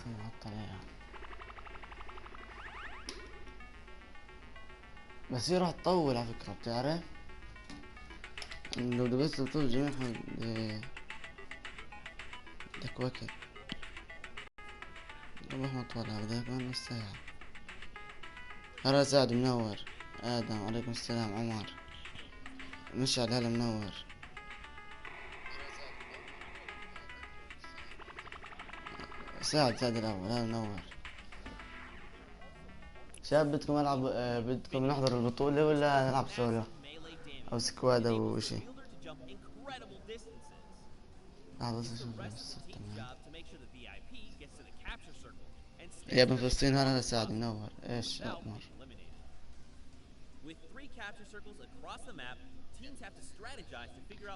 نحط عليها بس هي راح تطول على فكرة، بتعرف لو لبست بطولة الجميع بدك وقت. روح مطولها بدها كمان نص ساعة. هلا سعد منور، آدم عليكم السلام، عمر مشعل هلا منور. سعد الأول هلا منور. شباب بدكم ألعب بدكم نحضر البطولة ولا نلعب سولو أو سكواد أو إشي؟ لحظة أشوف بس. تمام يا ابن فلسطين هلا سعد منور. إيش أمر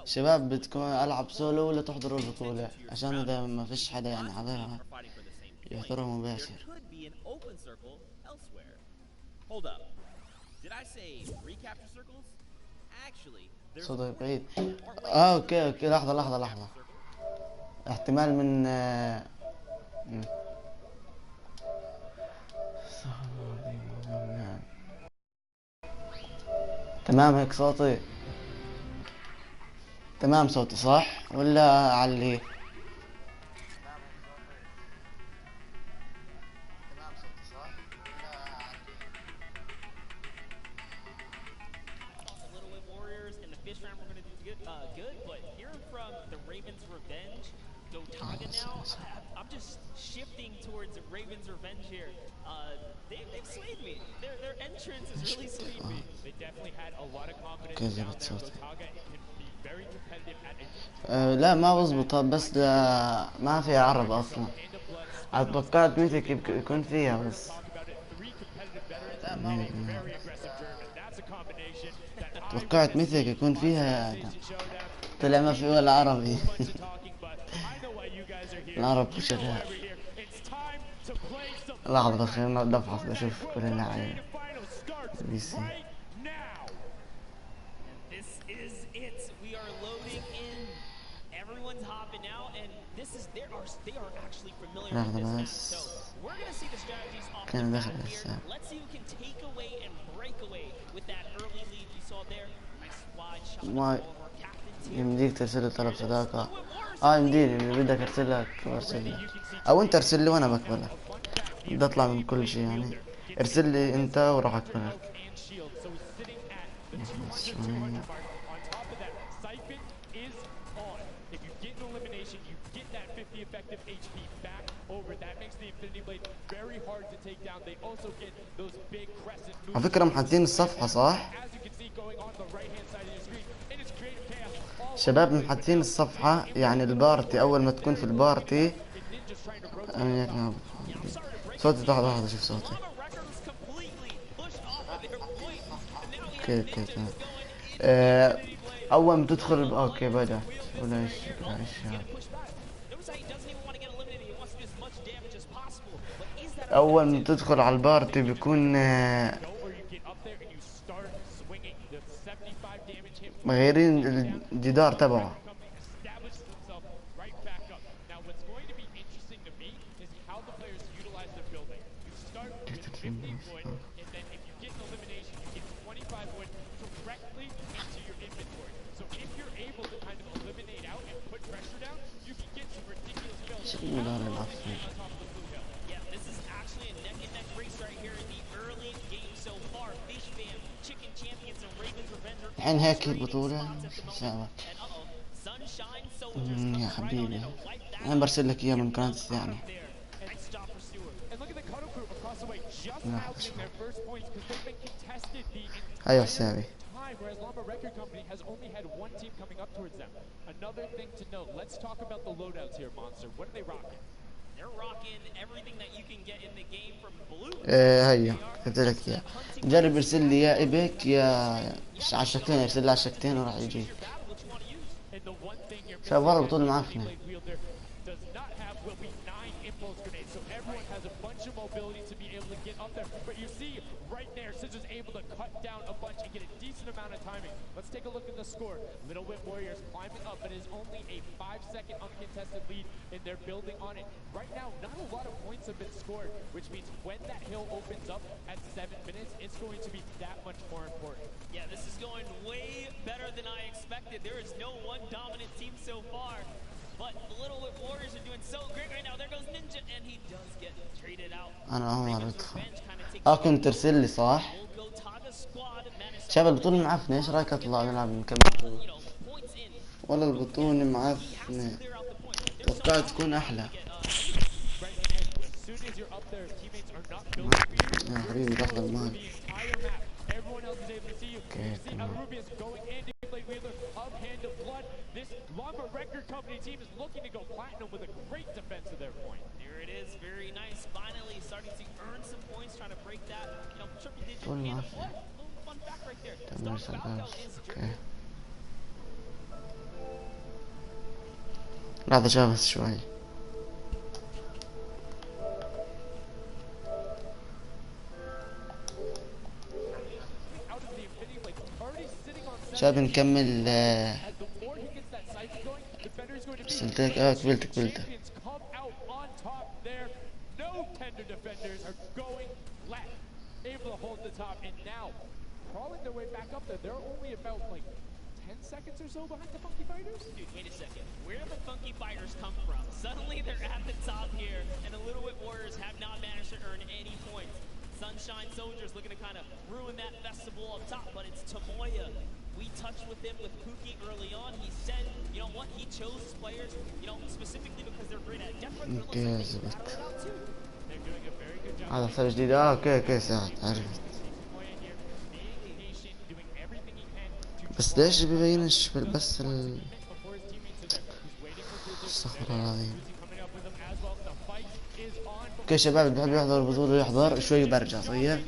شباب بدكم ألعب سولو ولا تحضروا البطولة؟ عشان إذا ما فيش حدا يعني حضرها يحضرها مباشر. صوتك بعيد. اوكي لحظة احتمال من تمام هيك صوتي تمام، صوتي صح ولا علي؟ اوكي زبط صوتي. لا ما بزبط، بس ما في عرب اصلا. اتوقعت ميثك يكون فيها بس توقعت ميثك يكون فيها، طلع ما في ولا عربي. العرب شغال. لحظة بس خلينا نفحص نشوف كل اللعيبة بي سي. لحظة بس كان دخل الحساب. ما يمديك ترسل طلب صداقة. يمديني اللي بدك ارسلك او انت ارسل لي وانا بقبلك. بدي اطلع من كل شيء يعني. ارسل لي انت وراح اقبلك. على فكرة محددين الصفحة صح؟ شباب محددين الصفحة يعني البارتي أول ما تكون في البارتي. صوتي لحظة شوف صوتي. اوكي تمام. أول ما تدخل اوكي بدأت ولا ايش أول ما تدخل على البارتي بيكون مغيرين الجدار تبعه. الحين هيك البطولة سوا يا حبيبي. انا برسل لك اياه من قناة الثانية. ايوه ساوي. هيا كتبت لك اياه. جرب ارسل لي يا ايبك يا على الشكلين، ارسل لي على الشكلين وراح يجي. شباب والله البطولة معفنة. scored, which means when that hill opens up at 7 minutes, it's going to be that much more important. Yeah, this is going way better than I expected. There is no one dominant team so far, but the Little Whip Warriors are doing so great right now. There goes Ninja, and he does get traded out. انا عمر ادخل. كنت ترسل لي صح؟ شباب البطولة معفنة، ايش رايك اطلع نلعب نكمل؟ والله البطولة معفنة، توقعت تكون احلى. يا حبيبي دخل الماي. اوكي تمام. This Llama Record Company team is looking to go platinum with a great defense of their point. There it is, very nice. Finally starting to earn some points, trying to break that, triple digit. And a little fun fact right there. اوكي. لحظة شابس شوي. شاب نكمل. رسلتك قبلتك. Able to hold the top, and now crawling their way back up there. They're only about like 10 seconds or so behind the Funky Fighters. Dude, wait a second. Where did the Funky Fighters come from? Suddenly they're at the top here, and the Little Whip Warriors have not managed to earn any points. Sunshine Soldiers looking to kind of ruin that festival up top, but it's Tamoya. We touched with him with Pookie early on. He said, you know what, he chose his players, specifically because they're great at death. هذا حساب جديد. اوكي ساعد عرفت. بس ليش بيبينش بس استغفر الله العظيم. اوكي شباب اللي بحب يحضر البطولة يحضر شوي برجع. طيب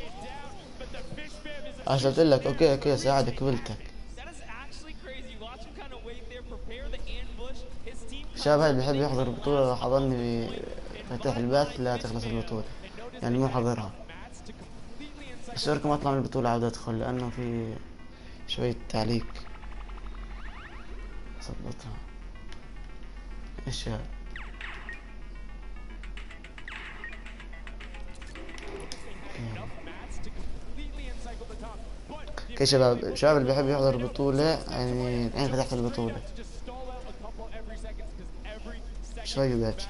قلت لك اوكي ساعدك قبلتك. شباب اللي بحب يحضر البطولة راح اضلني فتح البث لا تخلص البطولة، يعني مو حضرها. بس اركم اطلع من البطولة عاود ادخل لانه في شوية تعليق. ظبطها ايش هذا؟ اوكي شباب اللي بيحب يحضر البطولة يعني الحين فتحت البطولة شوي باج.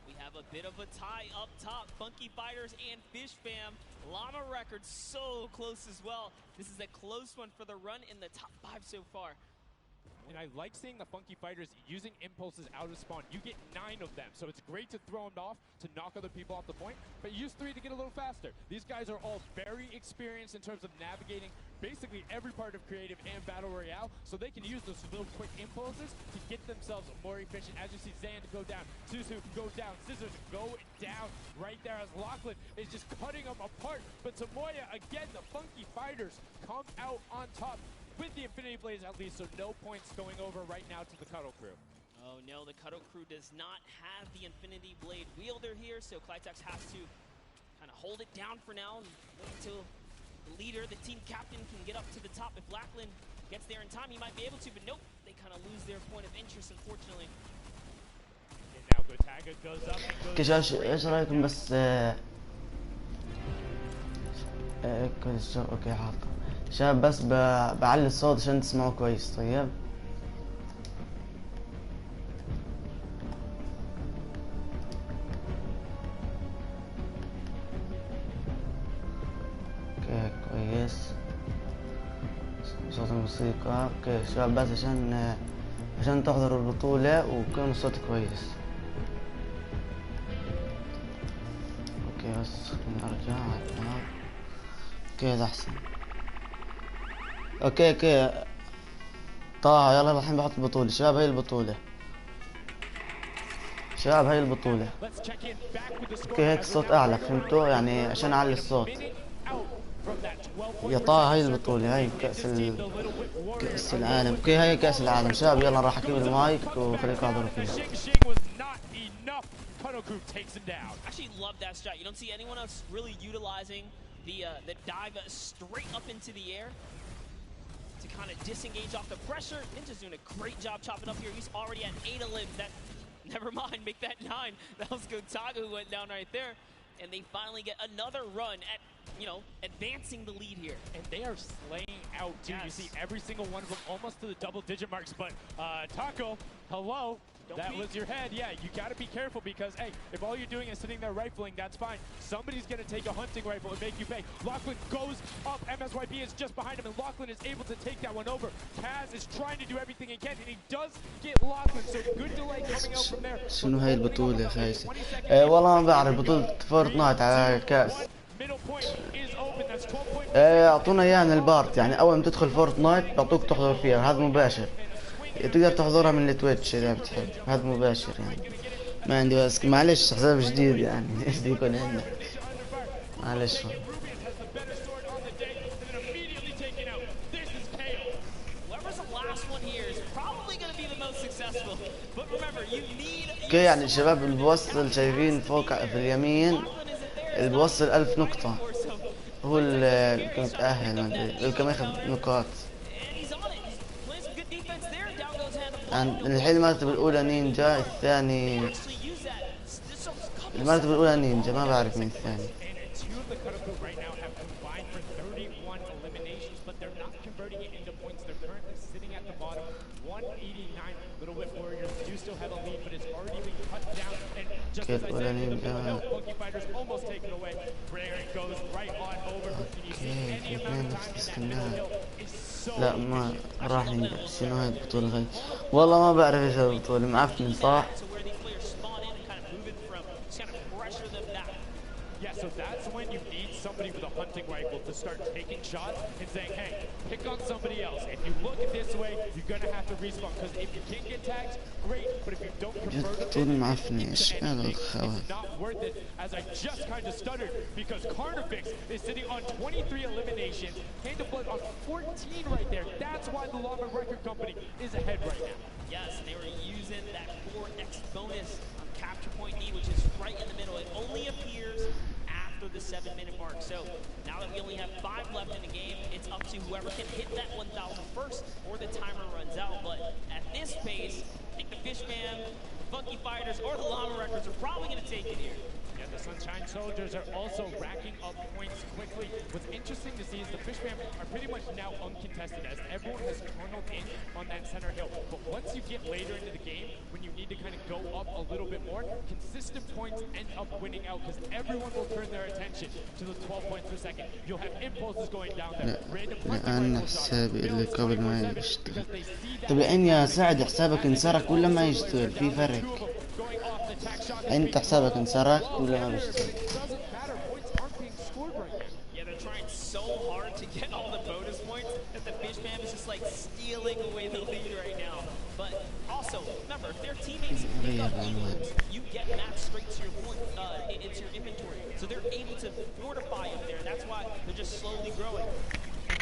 We have a bit of a tie up top. Funky Fighters and Fish Fam. Llama Records so close as well. This is a close one for the run in the top 5 so far. And I like seeing the Funky Fighters using impulses out of spawn. You get 9 of them, so it's great to throw them off to knock other people off the point, but use 3 to get a little faster. These guys are all very experienced in terms of navigating basically every part of creative and battle royale, so they can use those little quick impulses to get themselves more efficient. As you see Zand go down, Suzu go down, Scissors go down right there as Lachlan is just cutting them apart. But Tamoya, again, the Funky Fighters come out on top with the Infinity Blaze at least, so no points going over right now to the Cuddle Crew. Oh no, the Cuddle Crew does not have the Infinity Blade wielder here, so Clitex has to kind of hold it down for now and wait until the leader, the team captain, can get up to the top. If Lachlan gets there in time, he might be able to, but nope, they kind of lose their point of interest, unfortunately. And now Gotaga goes up and goes ايش رايكم بس اوكي حاضر شباب بس بعلي الصوت عشان تسمعوه كويس. طيب اوكي كويس صوت الموسيقى. اوكي شباب بس عشان تحضروا البطولة ويكون الصوت كويس. اوكي بس خليني ارجع. اوكي هذا احسن. اوكي طه يلا الحين بحط البطولة. شباب هاي البطولة. اوكي هيك الصوت اعلى، فهمتوا؟ يعني عشان اعلي الصوت. يا طه هاي البطولة، هاي كأس العالم. اوكي هاي كأس العالم. شباب يلا راح اجيب المايك وخليكم احضروا فيها. Actually love that strat. You don't see anyone else really utilizing the dive straight up into the air. to kind of disengage off the pressure. Ninja's doing a great job chopping up here. He's already at 8 of limbs. That, never mind, make that 9. That was Gotaga who went down right there. And they finally get another run at, you know, advancing the lead here. And they are slaying out, too. Yes. You see every single one of them almost to the double-digit marks. But Taco, hello. That was your head. Yeah, you got to be careful because, hey, if all you're doing is sitting there rifling, that's fine. Somebody's going to take a hunting rifle and make you pay. Lachlan goes up. MSYP is just behind him, and Lachlan is able to take that one over. Kaz is trying to do everything he can, and he does get Lachlan, so good delay coming out from there. شنو هاي البطولة يا خايسة؟ والله ما بعرف بطولة فورتنايت على الكاس. اعطونا اياها من البارت، يعني اول ما تدخل فورتنايت بيعطوك تحضر فيها، هذا مباشر. تقدر تحضرها من التويتش اذا بتحب، هذا مباشر يعني. ما عندي بس معلش حساب جديد يعني ايش بده يكون عندنا. معلش. اوكي يعني الشباب اللي بوصل شايفين فوق في اليمين اللي بوصل 1000 نقطة هو اللي كان متأهل، ما ادري اللي كان ياخذ نقاط. الحين المرتبة الأولى نينجا، الثاني المرتبة الأولى نينجا، ما بعرف مين الثاني. كيف الأولى نينجا؟ لا ما راح ننجح. شنو هاي البطولة غير؟ والله ما بعرف ايش هاي البطولة، معفن صح؟ So that's when you need somebody with a hunting rifle to start taking shots and saying, hey, pick on somebody else. If you look at this way, you're going to have to respawn. Because if you can't get tagged, great. But if you don't convert it, it's not worth it. As I just kind of stuttered because Carnifex is sitting on 23 eliminations. Hand of Blood on 14 right there. That's why the Llama Record Company is ahead right now. Yes, they were using that 4x bonus on capture point D, which is right in the middle. It only appears after the 7-minute mark. So now that we only have 5 left in the game, it's up to whoever can hit that 1,000 first or the timer runs out. But at this pace, I think the Fishman, Funky Fighters, or the Llama Records are probably going to take it here. Yeah, the Sunshine Soldiers are also racking up points quickly. What's interesting to see is the Fishman are pretty much now uncontested as everyone has tunneled in on that center hill. But once you get later into the game, when you need to kind of go up a little bit more, consistent points end up winning out because everyone will turn their attention to the 12 points per second. You'll have impulses going down there. لأن حسابي اللي قبل ما يشتغل. طب لأن يا سعد حسابك انسرق ولا ما يشتغل؟ في فرق. انت حسابك انسرق ولا ما بيشتغل؟ Yeah, they're trying so hard to get all the bonus points that the Fishman is just like stealing away the lead right now. But also, remember, if their teammates pick up points, you get matched straight to your point, into your inventory. So they're able to fortify up there. That's why they're just slowly growing.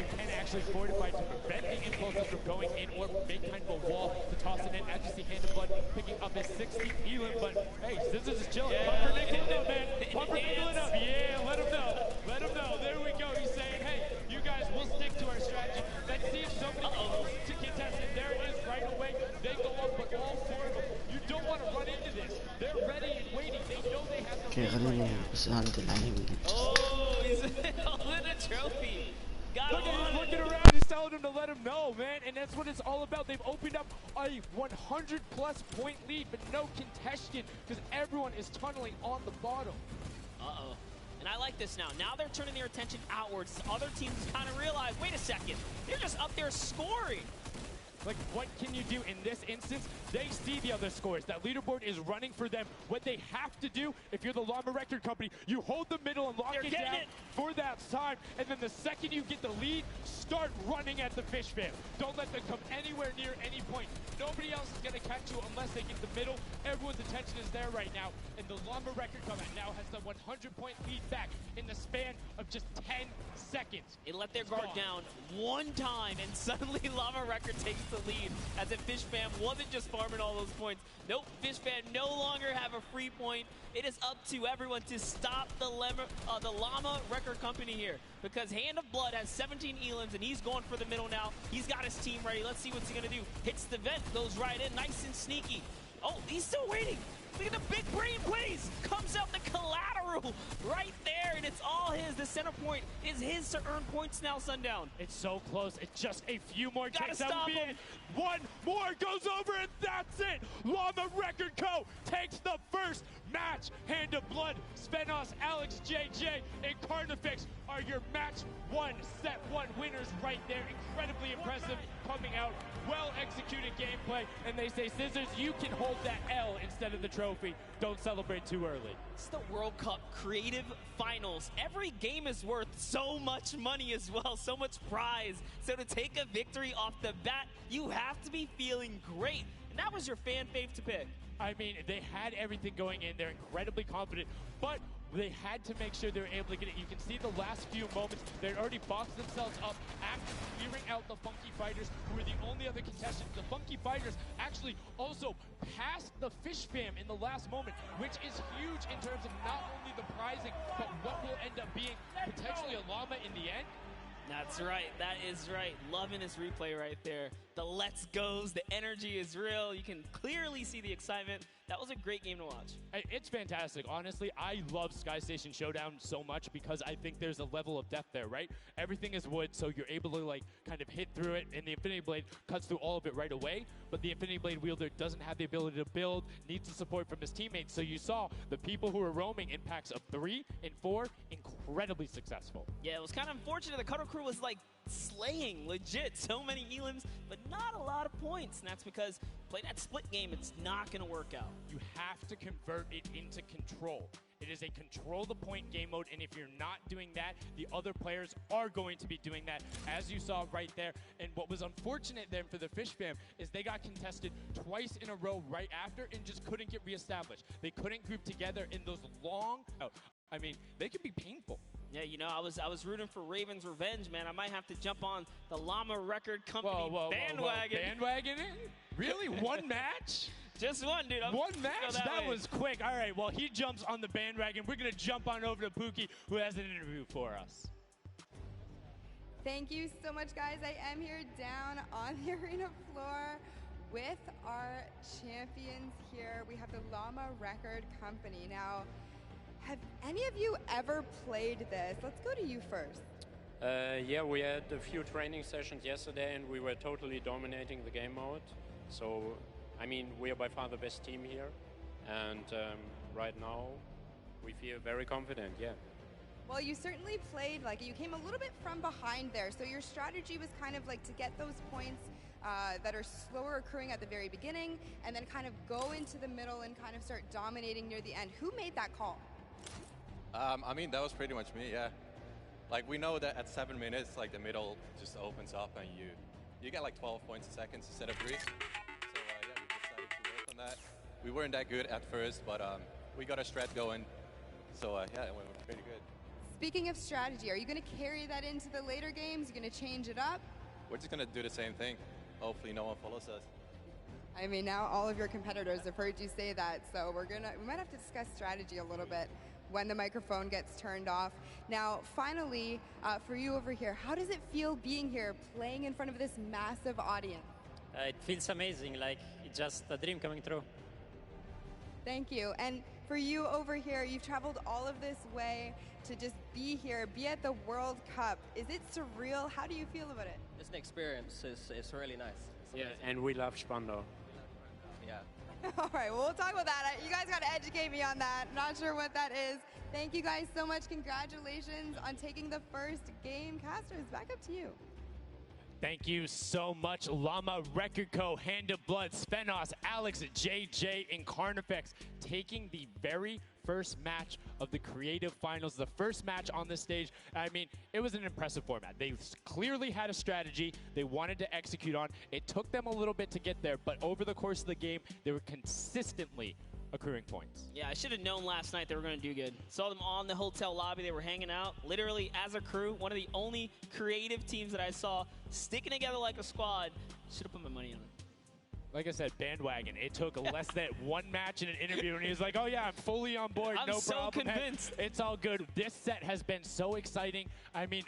You can actually fortify to prevent the impulses from going in or make kind of a wall to toss it in. As you see Hand of Blood picking up his 60 Elam, but hey, Scissors is chilling. Yeah. Pumper Nick it up, man. Pumper Nick it up. Yeah, let him know. Let him know. There we go. He's saying, hey, you guys will stick to our strategy. Let's see if somebody goes to contest it. There it is right away. They go up, but all 4 of them. You don't want to run into this. They're ready and waiting. They know they have the Oh, he's holding a trophy. Look at him looking around, he's telling him to let him know, man, and that's what it's all about. They've opened up a 100-plus point lead, but no contention, because everyone is tunneling on the bottom. Uh-oh. And I like this now. Now they're turning their attention outwards. Other teams kind of realize, wait a second, they're just up there scoring. Like, what can you do in this instance? They see the other scores. That leaderboard is running for them. What they have to do, if you're the Llama Record Company, you hold the middle and lock it down for that time. And then the second you get the lead, start running at the Fish Fam. Don't let them come anywhere near any point. Nobody else is going to catch you unless they get the middle. Everyone's attention is there right now. And the Llama Record Company now has the 100-point lead back in the span of just 10 seconds. They let their guard down one time, and suddenly Llama Record takes to lead, as if Fish Fam wasn't just farming all those points. Nope, Fish Fam no longer have a free point. It is up to everyone to stop the Llama Record Company here, because Hand of Blood has 17 elims, and he's going for the middle now. He's got his team ready. Let's see what's he going to do. Hits the vent, goes right in, nice and sneaky. Oh, he's still waiting. Look at the big brain plays. Comes out the collateral right there, and it's all his. The center point is his to earn points now, Sundown. It's so close. It's just a few more Gotta kicks. That stop would be him. it. One more goes over, and that's it. Llama Record Co. takes the first match. Hand of Blood, Svenos, Alex, JJ, and Carnifex are your match one, set one winners right there. Incredibly impressive coming out. Well-executed gameplay. And they say, Scissors, you can hold that L instead of the trophy. Don't celebrate too early. It's the World Cup Creative Finals. Every game is worth so much money as well, so much prize. So to take a victory off the bat, you have to be feeling great. And that was your fan fave to pick. I mean, they had everything going in. They're incredibly confident, but they had to make sure they were able to get it. You can see the last few moments, they'd already boxed themselves up after clearing out the Funky Fighters, who were the only other contestants. The Funky Fighters actually also passed the Fish Fam in the last moment, which is huge in terms of not only the prizing, but what will end up being potentially a llama in the end. That's right. That is right. Loving this replay right there. The let's goes, the energy is real. You can clearly see the excitement. That was a great game to watch. It's fantastic. Honestly, I love Sky Station Showdown so much because I think there's a level of depth there, right? Everything is wood, so you're able to like kind of hit through it, and the Infinity Blade cuts through all of it right away, but the Infinity Blade wielder doesn't have the ability to build, needs the support from his teammates. So you saw the people who were roaming in packs of 3 and 4, incredibly successful. Yeah, it was kind of unfortunate. The Cutter Crew was like slaying, legit. So many elims, but not a lot of points. And that's because play that split game, it's not going to work out. You have to convert it into control. It is a control the point game mode, and if you're not doing that, the other players are going to be doing that, as you saw right there. And what was unfortunate then for the Fish Fam is they got contested twice in a row right after and just couldn't get reestablished. They couldn't group together in those long, I mean, they could be painful. Yeah, you know, I was rooting for Raven's Revenge, man. I might have to jump on the Llama Record Company bandwagon. Bandwagoning? Really? One match? Just one, dude. One match? That way. was quick. All right, well, he jumps on the bandwagon. We're going to jump on over to Pookie, who has an interview for us. Thank you so much, guys. I am here down on the arena floor with our champions here. We have the Llama Record Company. Now, have any of you ever played this? Let's go to you first. Yeah, we had a few training sessions yesterday, and we were totally dominating the game mode. So, I mean, we are by far the best team here, and right now we feel very confident, yeah. Well, you certainly played, like, you came a little bit from behind there, so your strategy was kind of like to get those points that are slower occurring at the very beginning, and then kind of go into the middle and kind of start dominating near the end. Who made that call? I mean, that was pretty much me, yeah. Like, we know that at 7 minutes, like, the middle just opens up and you get like 12 points a second instead of 3. So, yeah, we decided to work on that. We weren't that good at first, but we got a strat going. So, yeah, it went pretty good. Speaking of strategy, are you going to carry that into the later games? You're going to change it up? We're just going to do the same thing. Hopefully no one follows us. I mean, now all of your competitors have heard you say that, so we might have to discuss strategy a little bit when the microphone gets turned off. Now, finally, for you over here, how does it feel being here, playing in front of this massive audience? It feels amazing, like it's just a dream coming true. Thank you. And for you over here, you've traveled all of this way to just be here, be at the World Cup. Is it surreal? How do you feel about it? It's an experience. It's really nice. It's Yeah, amazing. and we love Spandau. Yeah. All right, well, we'll talk about that. You guys got to educate me on that. Not sure what that is. Thank you guys so much. Congratulations on taking the first game. Casters, back up to you. Thank you so much, Llama Record Co., Hand of Blood, Svenos, Alex, JJ, and Carnifex taking the very first match of the Creative Finals, the first match on this stage. I mean, it was an impressive format. They clearly had a strategy they wanted to execute on. It took them a little bit to get there, but over the course of the game, they were consistently accruing points. Yeah, I should have known last night they were going to do good. Saw them on the hotel lobby. They were hanging out, literally as a crew. One of the only creative teams that I saw sticking together like a squad. Should have put my money on them. Like I said, bandwagon. It took less than one match in an interview, and he was like, oh, yeah, I'm fully on board. I'm no so problem. convinced. Hey, it's all good. This set has been so exciting. I mean,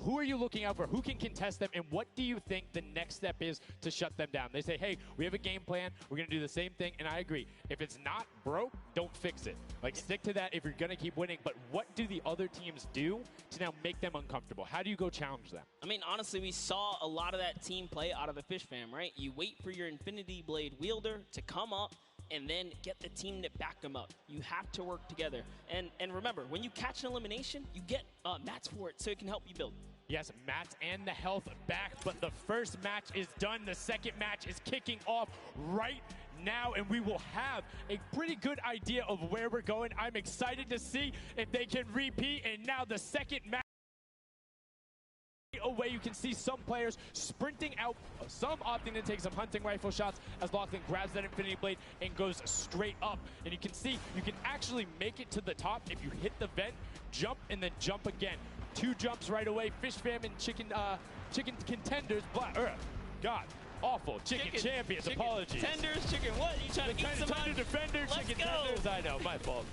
who are you looking out for? Who can contest them? And what do you think the next step is to shut them down? They say, hey, we have a game plan. We're going to do the same thing. And I agree. If it's not broke, don't fix it. Like, stick to that if you're going to keep winning. But what do the other teams do to now make them uncomfortable? How do you go challenge them? I mean, honestly, we saw a lot of that team play out of the Fish Fam, right? You wait for your Infinity Blade wielder to come up and then get the team to back them up. You have to work together. And remember, when you catch an elimination, you get mats for it so it can help you build. Yes, mats and the health back, but the first match is done. The second match is kicking off right now, and we will have a pretty good idea of where we're going. I'm excited to see if they can repeat, and now the second match away. You can see some players sprinting out, some opting to take some hunting rifle shots as Lachlan grabs that Infinity Blade and goes straight up. And you can see you can actually make it to the top if you hit the vent, jump, and then jump again. 2 jumps right away. Fish Fam and chicken contenders. God, awful. Chicken champions. Apologies. Tenders, chicken what? You trying to eat some Tender defenders, Let's chicken go. tenders. I know, my fault.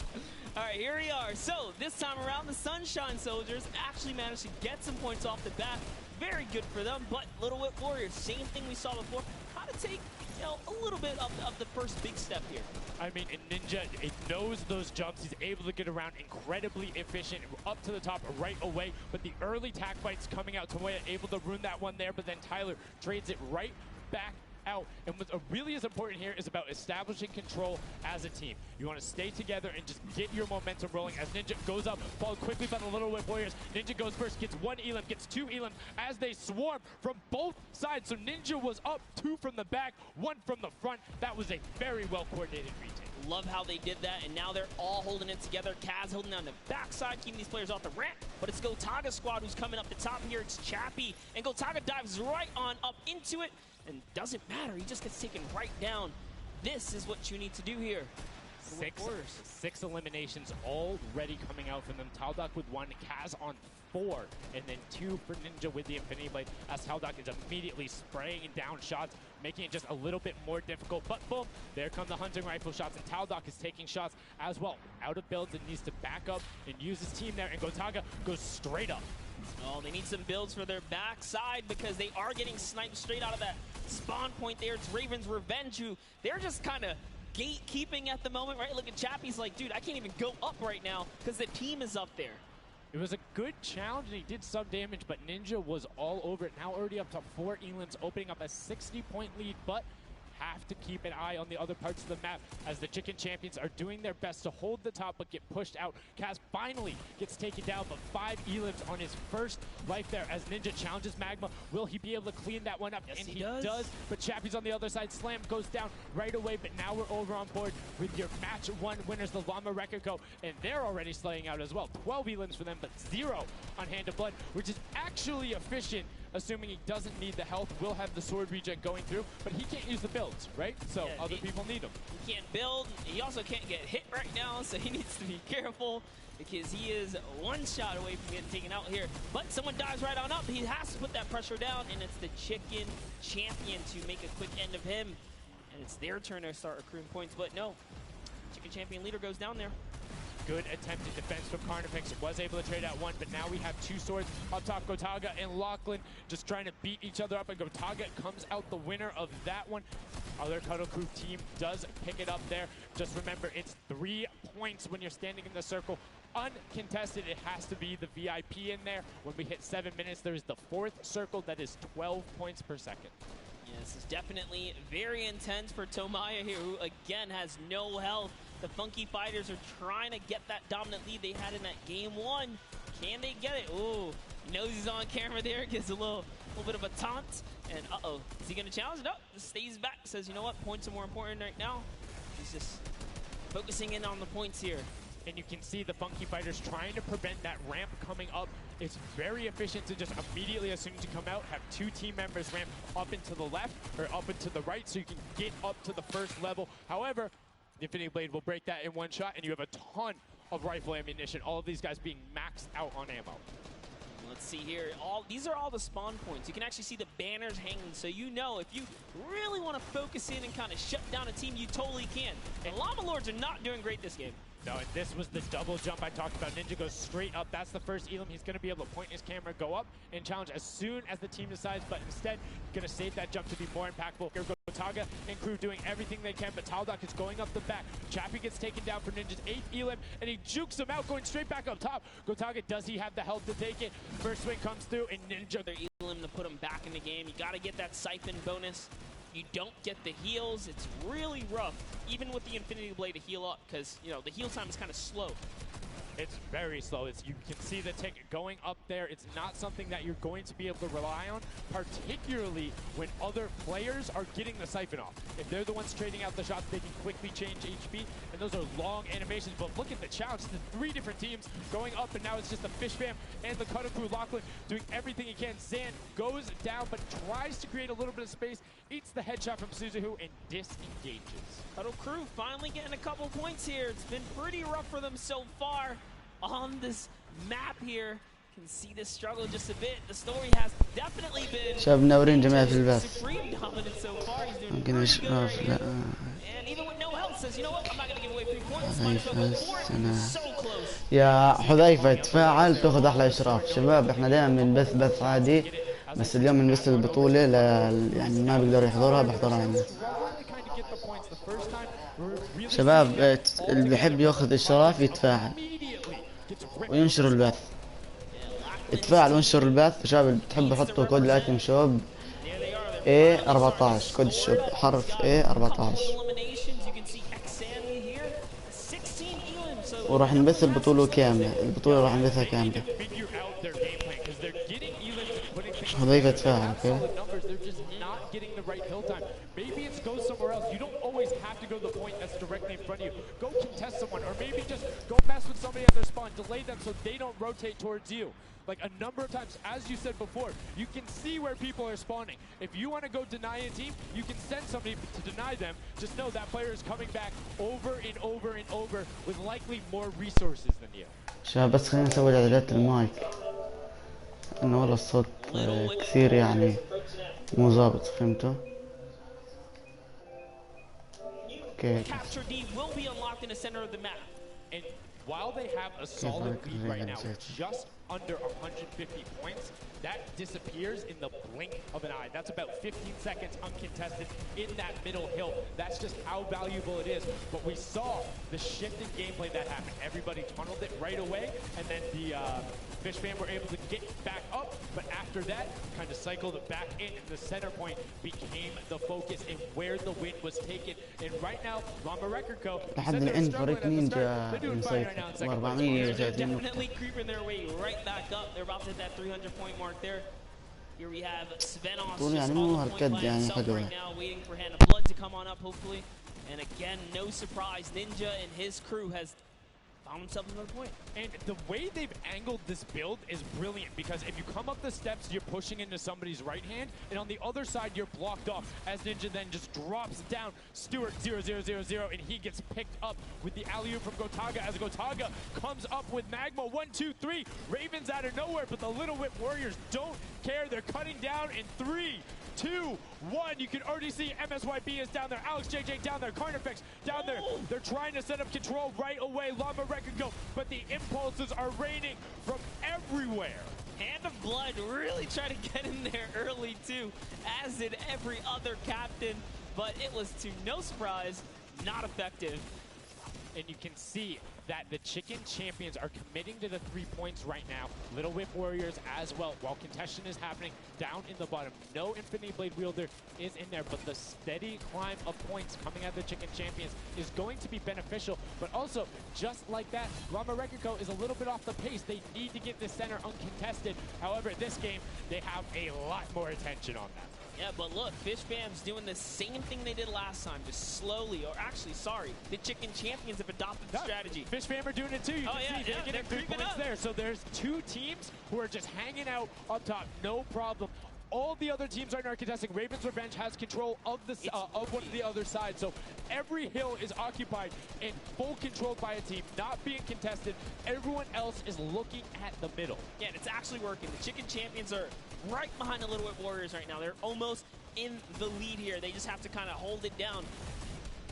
All right, here we are. So this time around, the Sunshine Soldiers actually managed to get some points off the bat. Very good for them, but Little Whip Warriors, same thing we saw before, how to take, you know, a little bit of the first big step here. I mean, Ninja, it knows those jumps. He's able to get around incredibly efficient, up to the top right away. But the early tack fights coming out, Tomoya able to ruin that one there, but then Tyler trades it right back out. And what's really is important here is about establishing control as a team. You want to stay together and just get your momentum rolling as Ninja goes up, followed quickly by the Little Whip Warriors. Ninja goes first, gets 1 elim, gets 2 elim as they swarm from both sides. So Ninja was up 2 from the back, 1 from the front. That was a very well coordinated retake. Love how they did that, and now they're all holding it together. Kaz holding down the backside, keeping these players off the ramp. But it's Gotaga squad who's coming up the top here. It's Chappie, and Gotaga dives right on up into it, and doesn't matter. He just gets taken right down. This is what you need to do here. 6 eliminations already coming out from them. Taldock with 1, Kaz on 4, and then 2 for Ninja with the Infinity Blade as Taldock is immediately spraying down shots, making it just a little bit more difficult. But boom, there come the hunting rifle shots, and Taldock is taking shots as well. Out of builds and needs to back up and use his team there, and Gotaga goes straight up. Oh, they need some builds for their backside because they are getting sniped straight out of that spawn point there. It's Raven's Revenge, who they're just kind of gatekeeping at the moment, right? Look at Chappie's like, dude, I can't even go up right now because the team is up there. It was a good challenge, and he did some damage, but Ninja was all over it. Now already up to 4 elims, opening up a 60-point lead, but have to keep an eye on the other parts of the map as the Chicken Champions are doing their best to hold the top but get pushed out. Kaz finally gets taken down, but 5 elims on his first life there as Ninja challenges Magma. Will he be able to clean that one up? Yes, and he does. But Chappie's on the other side. Slam goes down right away, but now we're over on board with your match 1 winners, the Llama Rekiko, and they're already slaying out as well. 12 elims for them, but 0 on Hand of Blood, which is actually efficient. Assuming he doesn't need the health, will have the sword regen going through, but he can't use the builds, right? So Yeah, other people need them. He can't build. He also can't get hit right now, so he needs to be careful because he is 1 shot away from getting taken out here. But someone dives right on up. He has to put that pressure down, and it's the Chicken Champion to make a quick end of him. And it's their turn to start accruing points, but no. Chicken Champion leader goes down there. Good attempted defense from Carnifex. Was able to trade out 1, but now we have 2 swords up top. Gotaga and Lachlan just trying to beat each other up, and Gotaga comes out the winner of that one. Other Cuddle Crew team does pick it up there. Just remember, it's 3 points when you're standing in the circle. Uncontested, it has to be the VIP in there. When we hit 7 minutes, there is the 4th circle that is 12 points per second. Yeah, this is definitely very intense for Tomoya here, who again has no health. The Funky Fighters are trying to get that dominant lead they had in that game 1. Can they get it? Ooh, he knows he's on camera there, gives a little bit of a taunt. And uh-oh, is he gonna challenge? No, just stays back, says, you know what, points are more important right now. He's just focusing in on the points here. And you can see the Funky Fighters trying to prevent that ramp coming up. It's very efficient to just immediately, as soon as you come out, have 2 team members ramp up into the left or up into the right so you can get up to the first level. However, The Infinity Blade will break that in one shot, and you have a ton of rifle ammunition. All of these guys being maxed out on ammo. Let's see here. These are all the spawn points. You can actually see the banners hanging, so you know if you really want to focus in and kind of shut down a team, you totally can. And Llama Lords are not doing great this game. No, and this was the double jump I talked about. Ninja goes straight up. That's the first Elam. He's going to be able to point his camera, go up, and challenge as soon as the team decides, but instead, going to save that jump to be more impactful. Here goes Gotaga and crew doing everything they can, but Taldock is going up the back. Chappie gets taken down for Ninja's 8th Elam, and he jukes him out, going straight back up top. Gotaga, does he have the health to take it? First swing comes through, and Ninja... Their Elam to put him back in the game. You got to get that siphon bonus. You don't get the heals. It's really rough, even with the Infinity Blade to heal up, because, you know, the heal time is kind of slow. It's very slow. You can see the tick going up there. It's not something that you're going to be able to rely on, particularly when other players are getting the siphon off. If they're the ones trading out the shots, they can quickly change HP, and those are long animations. But look at the challenge. The 3 different teams going up, and now it's just the Fish Fam and the Cutter Crew. Lachlan doing everything he can. Zan goes down, but tries to create a little bit of space, eats the headshot from Suzuhu, and disengages. Cutter Crew finally getting a couple points here. It's been pretty rough for them so far on this map here. Can see this struggle just a bit. The story has definitely been شباب منورين جميع في البث. supreme dominant so far. He's doing ممكن pretty good اشراف right لا here. And even with no health says, you know what, I'm not gonna give away 3 points. Might as well go for it. So close. يا حذيفة تفاعل تاخذ احلى اشراف. شباب احنا دائما بنبث بث عادي، بس اليوم بنبث البطولة يعني ما بيقدروا يحضرها بحضرها عندنا. شباب اللي بيحب ياخذ اشراف يتفاعل وينشر البث. يتفاعل وينشر البث. شباب اللي بتحبوا حطوا كود الايتم شوب A14، كود الشوب حرف A14. وراح نبث البطولة كاملة. البطولة راح نبثها كاملة. حذيفة تفاعل. اوكي. Getting the right hill time. Maybe it's go somewhere else. You don't always have to go to the point that's directly in front of you. Go contest someone, or maybe just go mess with somebody at their spawn. Delay them so they don't rotate towards you. Like a number of times, as you said before, you can see where people are spawning. If you want to go deny a team, you can send somebody to deny them. Just know that player is coming back over and over and over with likely more resources than you. شباب بس خلينا نسوي تعديلات المايك، انه والله الصوت كثير يعني مو ظابط. فهمتوا؟ اوكي. Capture D will be unlocked in the center of the map. And while they have a solid lead right now, just under 150 points, that disappears in the blink of an eye. That's about 15 seconds uncontested in that middle hill. That's just how valuable it is. But we saw the shift in gameplay that happened. Everybody tunneled it right away, and then the Fish Fam were able to get back up, but after that, kind of cycled back in, and the center point became the focus and where the win was taken. And right now, Llama Record Co. لحد الآن فريق نينجا مسيطر Definitely creeping their way right back up. They're about to hit that 300-point mark there. Here we have Svenos just on the point by himself right now, waiting for Hand of Blood to come on up, hopefully. And again, no surprise, Ninja and his crew has found himself another point. And the way they've angled this build is brilliant, because if you come up the steps, you're pushing into somebody's right hand, and on the other side, you're blocked off, as Ninja then just drops down Stewart 0-0-0-0, and he gets picked up with the alley-oop from Gotaga, as Gotaga comes up with Magma. 1-2-3, Ravens out of nowhere, but the Little Whip Warriors don't care. They're cutting down in 3, 2, 1. You can already see MSYB is down there, Alex JJ down there, Carnifex down there. They're trying to set up control right away. Llama Record go, but the impulses are raining from everywhere. Hand of Blood really tried to get in there early too, as did every other captain, but it was to no surprise, not effective. And you can see that the Chicken Champions are committing to the 3 points right now. Little Whip Warriors as well, while contention is happening down in the bottom. No Infinity Blade Wielder is in there, but the steady climb of points coming out of the Chicken Champions is going to be beneficial. But also, just like that, Llama Record Co. is a little bit off the pace. They need to get this center uncontested. However, this game, they have a lot more attention on them. Yeah, but look, Fish Fam's doing the same thing they did last time, just slowly, or actually, sorry, the Chicken Champions have adopted the strategy. Fish Fam are doing it too. You can see they're getting 3 points there. So there's 2 teams who are just hanging out up top, no problem. all the other teams right now are contesting. Raven's Revenge has control of the of one of the other side, so every hill is occupied and full controlled by a team, not being contested. Everyone else is looking at the middle. Yeah, and it's actually working. The Chicken Champions are right behind the Little Whip Warriors right now. They're almost in the lead here. They just have to kind of hold it down.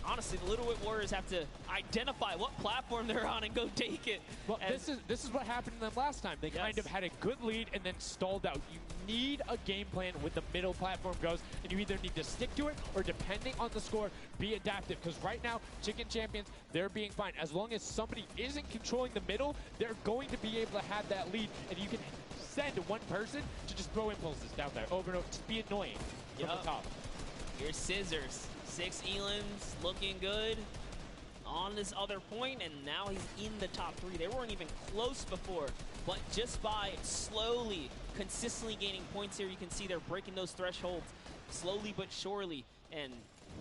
Honestly, the Little Whip Warriors have to identify what platform they're on and go take it. Well, this is what happened to them last time. They kind of had a good lead and then stalled out. You need a game plan when the middle platform goes, and you either need to stick to it or, depending on the score, be adaptive. Because right now, Chicken Champions, they're being fine. As long as somebody isn't controlling the middle, they're going to be able to have that lead, and you can send one person to just throw impulses down there over and over. Just be annoying from the top. Here's Scissors. 6 Elans looking good on this other point, and now he's in the top 3. They weren't even close before, but just by slowly, consistently gaining points here, you can see they're breaking those thresholds slowly but surely, and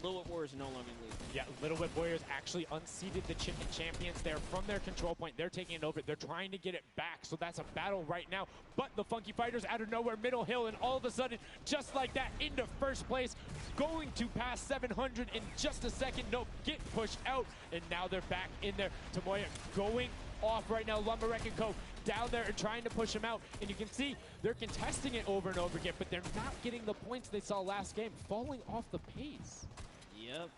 Little Whip Warriors are no longer in the lead. Yeah, Little Whip Warriors actually unseated the Chicken Champions there from their control point. They're taking it over. They're trying to get it back, so that's a battle right now. But the Funky Fighters out of nowhere, middle hill, and all of a sudden, just like that, into first place, going to pass 700 in just a second. Nope, get pushed out, and now they're back in there. Tomoya going off right now. Lumberwreck and Co. down there and trying to push him out, and you can see they're contesting it over and over again, but they're not getting the points they saw last game, falling off the pace. Yep.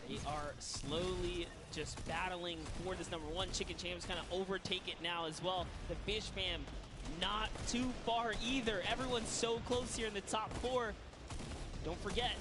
They are slowly just battling for this number 1. Chicken Champs kind of overtake it now as well. The Fish Fam not too far either. Everyone's so close here in the top 4. Don't forget,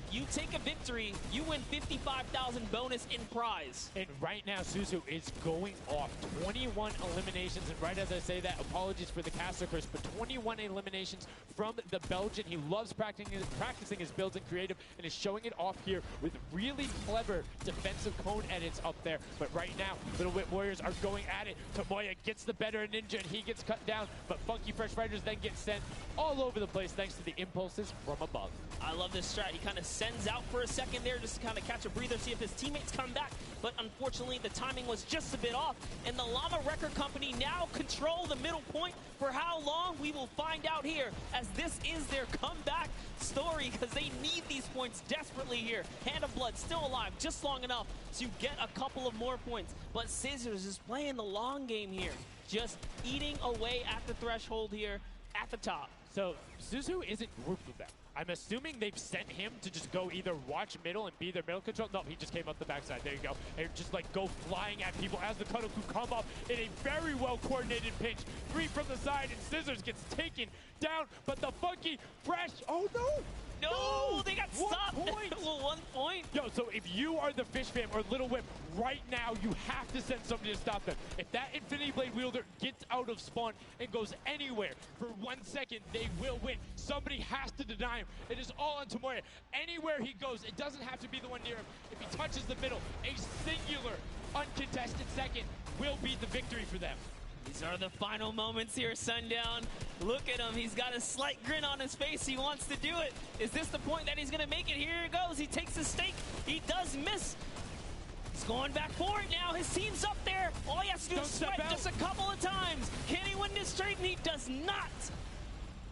if you take a victory, you win 55,000 bonus in prize. And right now, Suzu is going off. 21 eliminations, and right as I say that, apologies for the caster curse, but 21 eliminations from the Belgian. He loves practicing his builds and creative, and is showing it off here with really clever defensive cone edits up there. But right now, Little Whip Warriors are going at it. Tomoya gets the better of Ninja, and he gets cut down, but Funky Fresh Fighters then get sent all over the place thanks to the impulses from above. I love this strat. He kind of sends out for a second there just to kind of catch a breather, see if his teammates come back. But unfortunately, the timing was just a bit off. And the Llama Record Company now control the middle point. For how long, we will find out here, as this is their comeback story, because they need these points desperately here. Hand of Blood still alive just long enough to get a couple of more points. But Scissors is playing the long game here, just eating away at the threshold here at the top. So Suzu isn't grouped with them. I'm assuming they've sent him to just go either watch middle and be their middle control. No, he just came up the backside. There you go. And just like go flying at people as the Cuddleku come up in a very well coordinated pinch. 3 from the side, and Scissors gets taken down. But the Funky Fresh, oh no! No, they got stopped. 1 point. Well, 1 point. Yo, so if you are the Fish Fam or Little Whip, right now you have to send somebody to stop them. If that Infinity Blade wielder gets out of spawn and goes anywhere for 1 second, they will win. Somebody has to deny him. It is all on Tomoya. Anywhere he goes, it doesn't have to be the one near him. If he touches the middle, a singular uncontested second will be the victory for them. These are the final moments here, Sundown. Look at him. He's got a slight grin on his face. He wants to do it. Is this the point that he's going to make it? Here it goes. He takes the stake. He does miss. He's going back for it now. His team's up there. All he has to do is swipe just a couple of times. Can he win this trade? And he does not.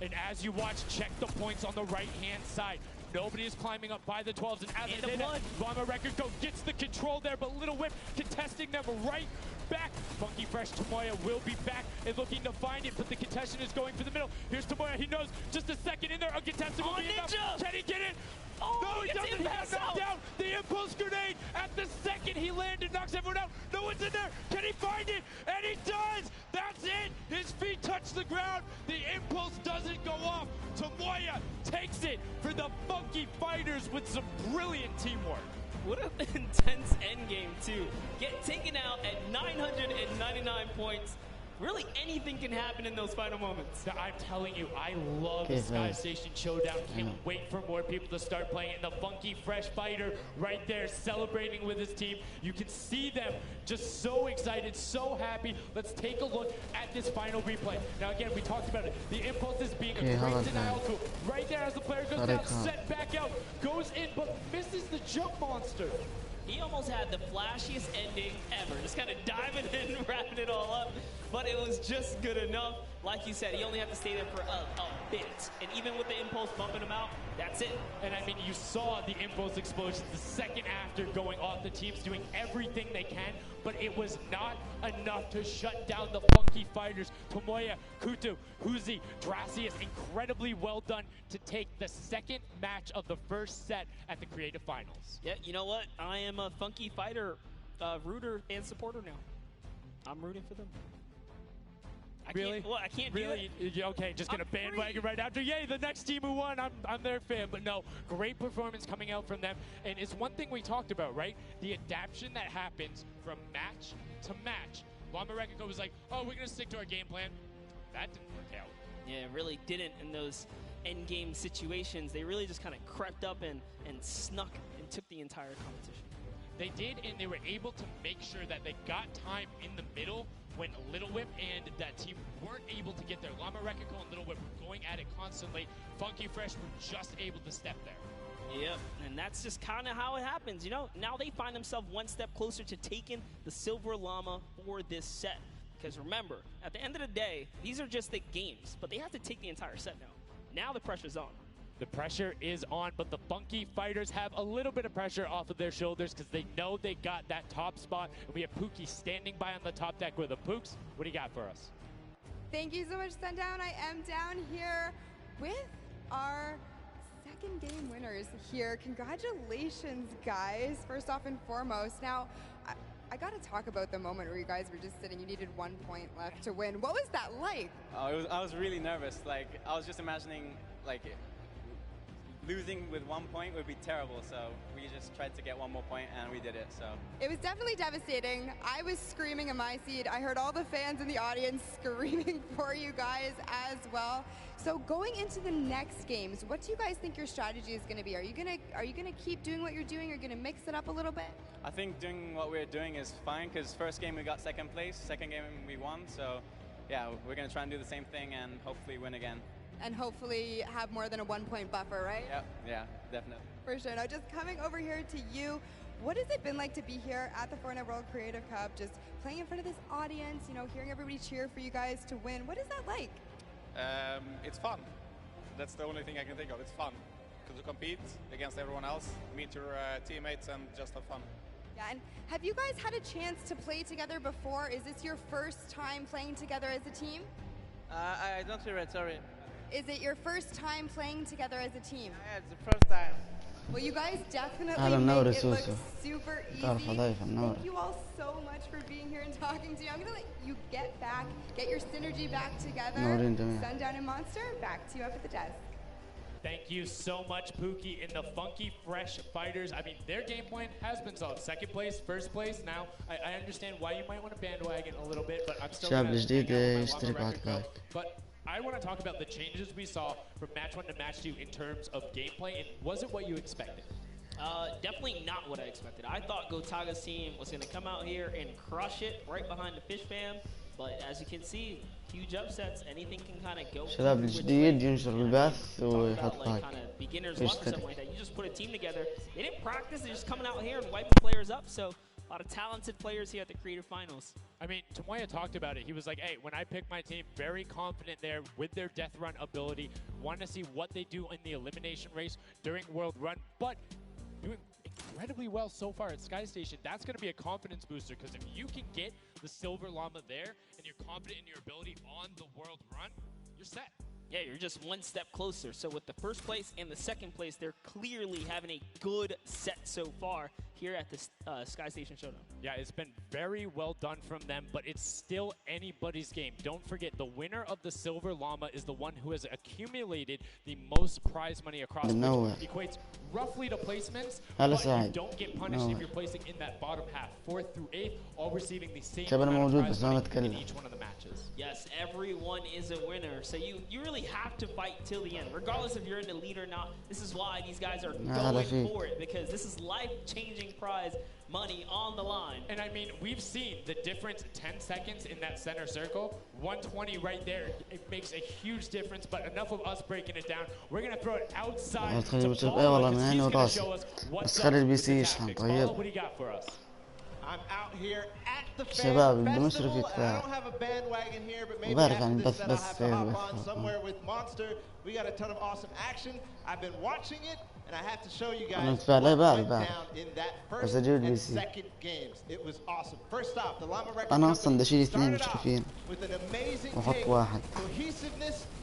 And as you watch, check the points on the right-hand side. Nobody is climbing up by the 12s. And as they did, Llama Record Co gets the control there, but Little Whip contesting them right back. Funky Fresh Tomoya will be back and looking to find it, but the contestant is going for the middle. Here's Tomoya. He knows just a second in there. Uncontested will be enough. Can he get it? Oh, no, he doesn't. He got knocked down. The impulse grenade at the second he landed knocks everyone out. No one's in there. Can he find it? And he does. That's it. His feet touch the ground. The impulse doesn't go off. Tomoya takes it for the Funky Fighters with some brilliant teamwork. What an intense endgame, too. Get taken out at 999 points. Really, anything can happen in those final moments. I'm telling you, I love the Sky Station Showdown. Can't wait for more people to start playing it. The Funky Fresh Fighter right there celebrating with his team. You can see them just so excited, so happy. Let's take a look at this final replay. Now, again, we talked about it. The impulse is being a great denial tool. Right there as the player goes down, set back out, goes in, but misses the jump monster. He almost had the flashiest ending ever. Just kind of diving in, wrapping it all up. But it was just good enough. like you said, he only had to stay there for a bit. And even with the impulse bumping him out, that's it. And I mean, you saw the impulse explosions the second after going off. The team's doing everything they can, but it was not enough to shut down the Funky Fighters. Tomoya, Kutu, Huzi, Dracius, incredibly well done to take the second match of the first set at the Creative Finals. Yeah, you know what? I am a Funky Fighter rooter and supporter now. I'm rooting for them. Really? Well, I can't really? do that. Okay, just gonna bandwagon right after. Yay, the next team who won, I'm their fan. But no, great performance coming out from them. And it's one thing we talked about, right? The adaptation that happens from match to match. Llama Rekiko was like, oh, we're gonna stick to our game plan. That didn't work out. Yeah, it really didn't in those end game situations. They really just kind of crept up and snuck and took the entire competition. They did, and they were able to make sure that they got time in the middle when Little Whip and that team weren't able to get there. Llama Rekiko and Little Whip were going at it constantly. Funky Fresh were just able to step there. Yep, and that's just kind of how it happens, you know? Now they find themselves one step closer to taking the Silver Llama for this set. Because remember, at the end of the day, these are just the games, but they have to take the entire set now. Now the pressure's on. The pressure is on, but the Funky Fighters have a little bit of pressure off of their shoulders because they know they got that top spot. And we have Pookie standing by on the top deck with the Pooks. What do you got for us? Thank you so much, Sundown. I am down here with our second game winners here. Congratulations, guys, first off and foremost. Now, I got to talk about the moment where you guys were just sitting. You needed 1 point left to win. What was that like? I was really nervous. Like, I was just imagining, like, losing with 1 point would be terrible, so we just tried to get 1 more point, and we did it, so. It was definitely devastating. I was screaming in my seat. I heard all the fans in the audience screaming for you guys as well. So going into the next games, what do you guys think your strategy is going to be? Are you gonna keep doing what you're doing, or going to mix it up a little bit? I think doing what we're doing is fine, because first game we got second place, second game we won, so yeah, we're going to try and do the same thing and hopefully win again. And hopefully have more than a 1 point buffer, right? Yep, yeah, definitely. For sure. Now, just coming over here to you, what has it been like to be here at the Fortnite World Creative Cup, just playing in front of this audience, you know, hearing everybody cheer for you guys to win? What is that like? It's fun. That's the only thing I can think of. It's fun to compete against everyone else, meet your teammates, and just have fun. Yeah, and have you guys had a chance to play together before? Is this your first time playing together as a team? I don't hear it, sorry. Is it your first time playing together as a team? Yeah, it's the first time. Well, you guys definitely أهلا make منورة it look سوسو. super easy. تعرف ضيفة منورة. Thank you all so much for being here and talking to you. I'm going to let you get back, get your synergy back together. منورين جميعا. Sundown and Monster, back to you up at the desk. Thank you so much, Pookie, and the Funky Fresh Fighters. I mean, their game plan has been solid. Second place, first place. Now, I understand why you might want to bandwagon a little bit, but I'm still شاب gonna جديد hang out with my يشترك Llama بعد Rekiko. لايك. But I want to talk about the changes we saw from match 1 to match 2 in terms of gameplay, and was it what you expected? Definitely not what I expected. I thought Gotaga's team was going to come out here and crush it right behind the Fish Fam, but as you can see, huge upsets. Anything can kind of go. شباب الجديد ينشر البث ويحط Like لايك. kind of beginner's luck or يشترك. something like that. You just put a team together. They didn't practice. They're just coming out here and wiping players up. So a lot of talented players here at the Creative Finals. I mean, Tomoya talked about it. He was like, hey, when I pick my team, very confident there with their death run ability. Want to see what they do in the elimination race during World Run, but doing incredibly well so far at Sky Station. That's going to be a confidence booster, because if you can get the Silver Llama there and you're confident in your ability on the World Run, you're set. Yeah, you're just one step closer. So with the first place and the second place, they're clearly having a good set so far here at the Sky Station Showdown. Yeah, it's been very well done from them, but it's still anybody's game. Don't forget, the winner of the Silver Llama is the one who has accumulated the most prize money across, which equates roughly to placements, but you don't get punished if you're placing in that bottom half. 4th through 8th, all receiving the same amount of prize money in each one of the matches. Yes, everyone is a winner. So you really have to fight till the end, regardless if you're in the lead or not. This is why these guys are going for it, because this is life-changing prize money on the line. And I mean, we've seen the difference 10 seconds in that center circle. 120 right there. It makes a huge difference, but enough of us breaking it down. We're going to throw it outside to Paul, because he's going to show us what's up with the tactics. Paul, what do you got for us? شباب بمشرف يدفع وبعرف عن بس أنا أدفع لا بعرف بس أجيب البي سي. أنا أصلا دشيل 2 مشرفين وأحط واحد.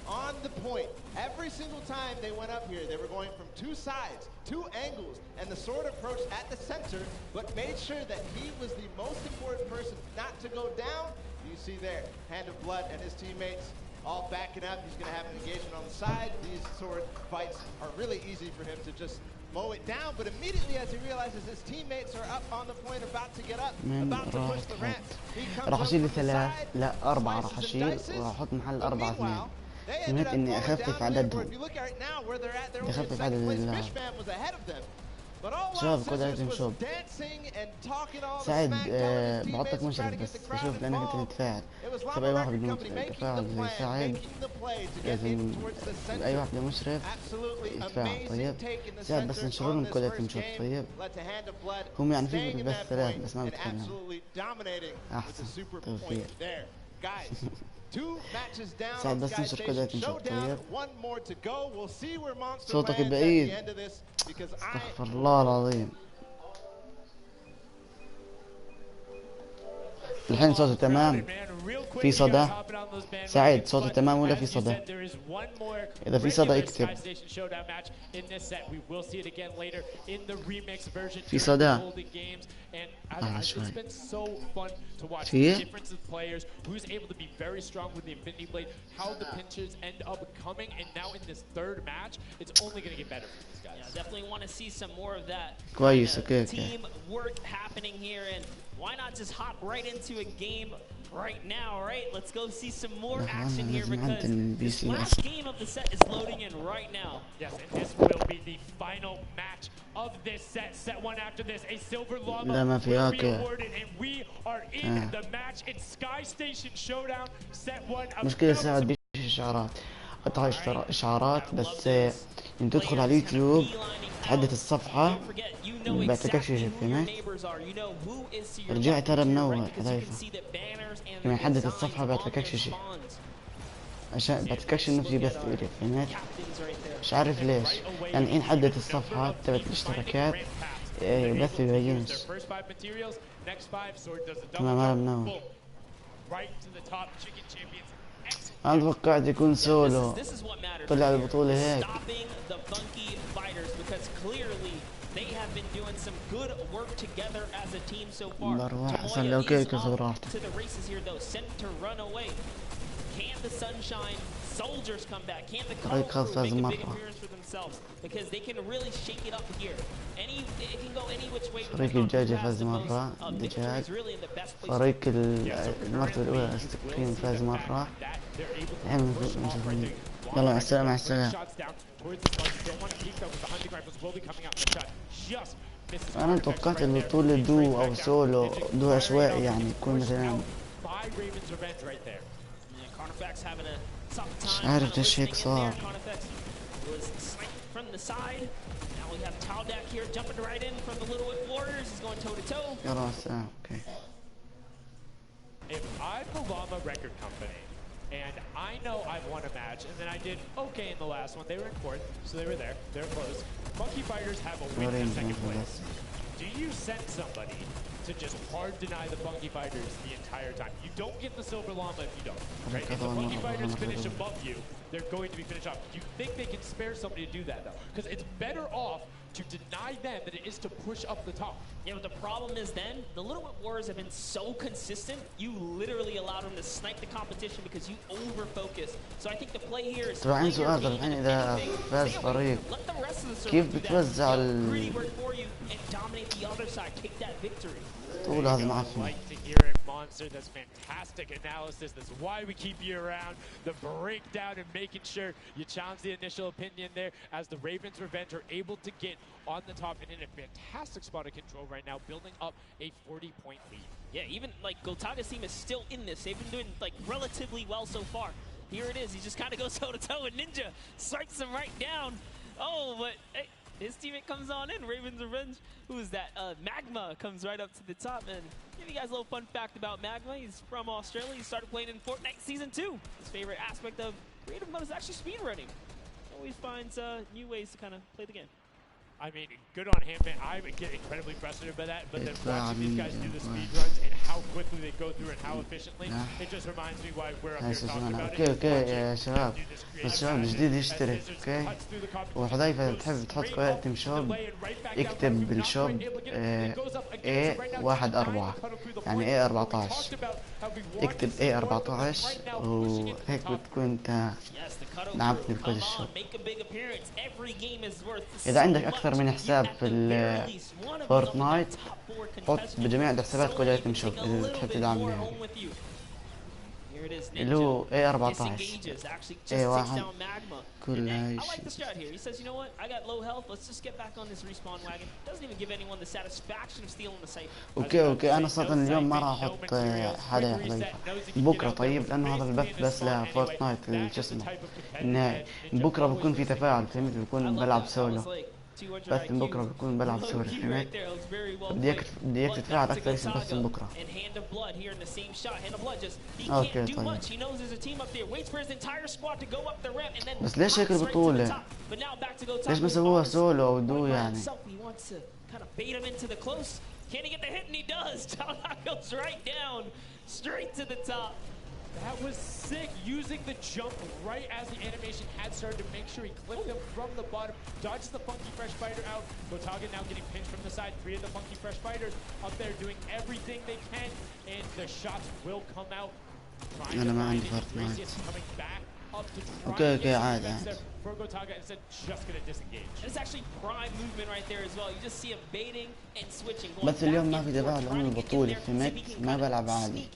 On the point. Every single time they went up here, they were going from 2 sides, 2 angles, and the sword approached at the center, but made sure that he was the most important person not to go down. You see there, Hand of Blood and his teammates all backing up. He's going to have an engagement on the side. These sword fights are really easy for him to just mow it down, but immediately as he realizes his teammates are up on the point, about to get up, about to push the ramps, he comes راح أشيل up from the 3 side, لا 4 راح أشيل وراح أحط محل 4 2. سمعت إني أخفف عددهم. أخفف عدد اللاعب. شباب قدرتهم شوب. سعد بحطك مشرف بس بشوف لأنك أنت تتفاعل. طب أي واحد بدون تفاعل زي سعد لازم أي واحد مشرف يتفاعل. طيب سعد بس انشروا لهم قدرتهم شوب. طيب هم يعني في بس 3 بس ما بيتكلم. أحسن توفيق. سعد بس نشر قدرتهم شوب. طيب صوتك بعيد. استغفر الله العظيم. الحين صوته تمام. في صدى سعيد صوته تمام ولا في صدى؟ إذا في صدى اكتب. في صدى شوي. في كويس. اوكي Why not just hop right into a game right now, right? Let's go see some more action here because this last game of the set is loading in right now. Yes, and this will be the final match of this set. Set 1 after this, a silver llama will be awarded, and we are in the match. It's Sky Station Showdown. Set 1. مشكلة ساعات بيش إشعارات. قطع إشعارات بس إن تدخل على اليوتيوب تحدث الصفحة بعتكش شيء فهمت؟ رجع ترى منور حذايفة لما يحدث الصفحة بعتكش شيء عشان بعتكش إنه في بث إلي فهمت؟ مش عارف ليش يعني الحين حدث الصفحة تبعت الاشتراكات بث يبينش تمام هذا منور. أنا توقعت يكون سولو طلع البطولة هيك. بروح أحسن لو كيف كسر راحته. رأيك خلاص فاز مرة. فريق الدجاجة فاز مرة. الدجاج فريق المرتبة الأولى التقييم فاز مرة. الحين يلا مع السلامة مع السلامة. أنا توقعت البطولة دو أو سولو دو عشوائي يعني يكون مثلا مش عارف ليش هيك صار. يلا السلام. اوكي. And I know I've won a match, and then I did okay in the last one. They were in fourth, so they were there. They're close. Monkey Fighters have a win in second place. Do you send somebody to just hard deny the Funky Fighters the entire time? You don't get the Silver Llama if you don't. Right? If the Funky Fighters finish above you, they're going to be finished off. You think they can spare somebody to do that, though? Because it's better off to deny them than it is to push up the top. Yeah, but the problem is then, the Little Whip Warriors have been so consistent, you literally allow them to snipe the competition because you over-focus. So I think the play here is طبعا سؤال الحين إذا فاز فريق كيف بتوزع طول هذا معفن. Monster, that's fantastic analysis. That's why we keep you around. The breakdown and making sure you challenge the initial opinion there as the Ravens Revenge are able to get on the top and in a fantastic spot of control right now, building up a 40-point lead. Yeah, even like Gotaga's team is still in this. They've been doing like relatively well so far. Here it is. He just kind of goes toe-to-toe and Ninja strikes him right down. Oh, but hey, his teammate comes on in. Raven's Revenge, who is that? Magma comes right up to the top. And give you guys a little fun fact about Magma. He's from Australia. He started playing in Fortnite Season 2. His favorite aspect of creative mode is actually speedrunning. Always finds new ways to kind of play the game. I mean, good on him, man. I get incredibly frustrated by that, but then watching these guys do the speed runs and how quickly they go through and how efficiently, it just reminds me why we're up here talking about it. اوكي يا شباب، بس شباب الجديد يشترك اوكي. وحذيفة تحب تحط كويتم شوب، اكتب بالشوب A14 يعني A14، اكتب A14 وهيك بتكون انت لعبت بالكود الشوب. اذا عندك اكثر من حساب في فورتنايت حط بجميع الحسابات كود شوب اذا تحب تدعمني يعني. اللي هو A14 A1 كل هاي اوكي انا صراحة اليوم ما راح احط حدا يا حبيبي، بكره طيب لانه هذا البث بس لفورتنايت شو اسمه النهائي. بكره بكون في تفاعل فهمت، بكون بلعب سولو بس بكره بكون بلعب سولو فهمت. بدي اياك تتفاعل اكثر بس بكره. اوكي طيب بس ليش هيك البطولة؟ ليش ما سووها سولو او دو يعني؟ That was sick, using the jump right as the animation had started to make sure he clipped him from the bottom, dodges the Funky Fresh Fighter out. Gotaga now getting pinched from the side. 3 of the Funky Fresh Fighters up there doing everything they can, and the shots will come out. أنا ما عندي فورتنايت. اوكي عادي عادي. بس اليوم ما في تفاعل عن البطولة فهمت، ما بلعب عادي،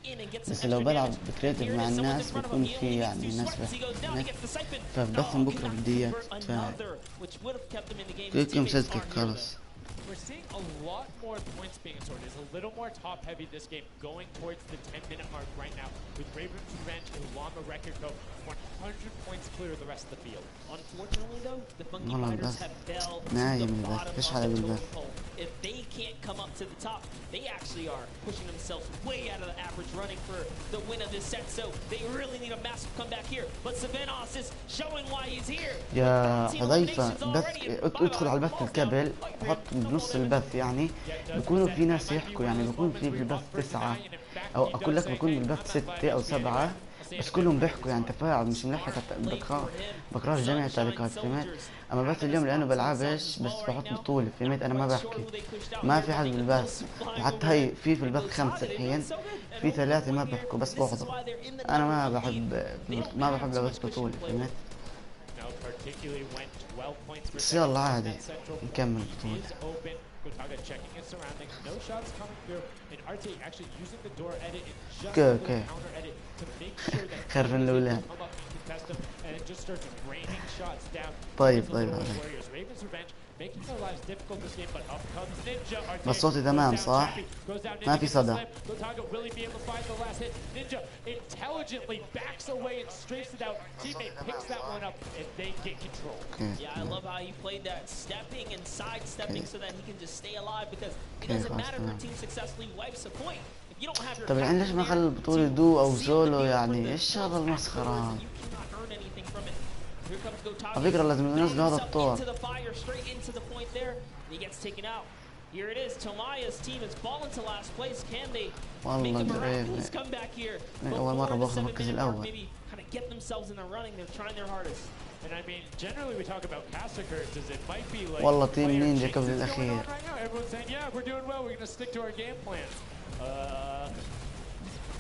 بس لو بلعب بكريتيف مع الناس بكون في يعني ناس فهمت، فبس بكرة بدي اياك تتفاعل. كيف مسدك خلص. We're seeing a lot more points being sorted. It's a little more top-heavy this game, going towards the 10-minute mark right now, with Raven's Revenge and Llama Record go 100 points clear of the rest of the field. Unfortunately, though, the Funky Fighters have fell to the bottom of the totem pole. If they can't come up to the top, they actually are pushing themselves way out of the average, running for the win of this set. So they really need a massive comeback here. But Savenos is showing why he's here. يا حذيفة بس ادخل على البث الكابل، حط بنص البث يعني بيكونوا في ناس يحكوا، يعني بيكون في بالبث 9 او اقول لك بيكون بالبث 6 او 7 بس كلهم بيحكوا يعني تفاعل مش ملحق. بقرا جميع التعليقات فهمت. اما بس اليوم لانه بلعبش بس بحط بطولة فهمت، انا ما بحكي، ما في حد بالبث، وحتى هي في البث 5 الحين، في 3 ما بيحكوا بس بحضر. انا ما بحب لبث بطولة فهمت. بس يلا عادي نكمل بطولة. اوكي خرف الاولاد. طيب بس صوتي تمام صح؟ ما في صدى. طب الحين ليش ما خلى البطولة دو او سولو يعني؟ ايش هذا المسخرة؟ على فكرة لازم ينزلوا هذا الطور. والله قريب، أول مرة باخذ المركز الأول. والله تيم نينجا قبل الأخير.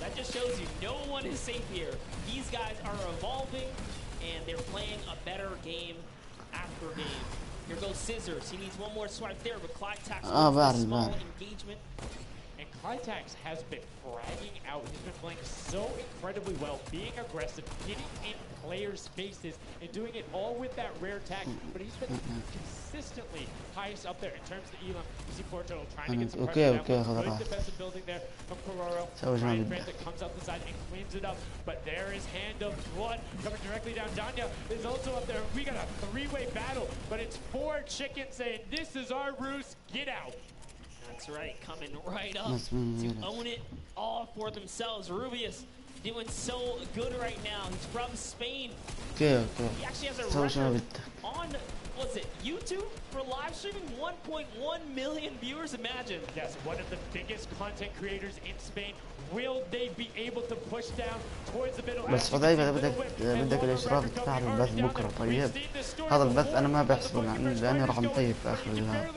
That just shows you no one is safe here. These guys are evolving and they're playing a better game after game. Here goes Scissors. He needs one more swipe there, but Clyde taps a small engagement. And Crytax has been fragging out. He's been playing so incredibly well, being aggressive, getting in players' faces, and doing it all with that rare tag. But he's been consistently highest up there in terms of the elam. You see Fort trying to get some pressure down. Good defensive building there from Cororo. Ryan Frantic comes out the side and cleans it up. But there is Hand of Blood coming directly down. Danya is also up there. We got a three-way battle, but it's 4 chickens saying, "This is our roost, get out." That's right, coming right up to own it all for themselves. Rubius doing so good right now. He's from Spain. He actually has a record on, was it YouTube for live streaming? 1.1 million viewers, imagine. Yes, one of the biggest content creators in Spain. Will they be able to push down towards the middle? بس فضيفة بدك الاشراف تفتح البث بكره. طيب هذا البث انا ما بحسبه لاني راح نطيب في اخر النهار.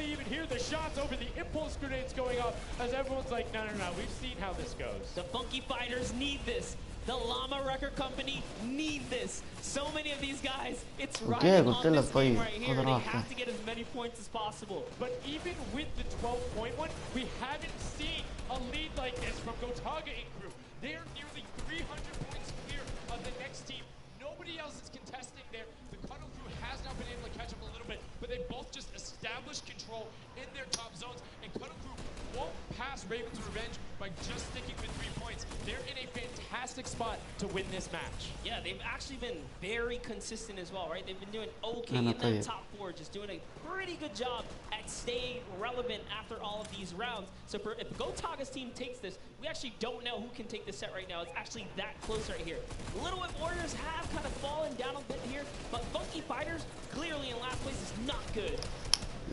The shots over the impulse grenades going off as everyone's like, no, we've seen how this goes. The Funky Fighters need this. The Llama Record Company need this. So many of these guys, it's riding on this game right here. They have to get as many points as possible. But even with the 12-point one, we haven't seen a lead like this from Gotaga and crew. They are nearly 300 points clear of the next team. Nobody else is contesting there. The Cuddle crew has not been able to catch up a little bit, but they both just established control in their top zones, and Cuddle crew won't pass Raven's Revenge by just sticking with 3 points. They're in a fantastic spot to win this match. Yeah, they've actually been very consistent as well, right? They've been doing okay in that top 4, just doing a pretty good job at staying relevant after all of these rounds. So if Gotaga's team takes this, we actually don't know who can take this set right now. It's actually that close right here. Little Whip Warriors have kind of fallen down a bit here, but Funky Fighters clearly in last place is not good.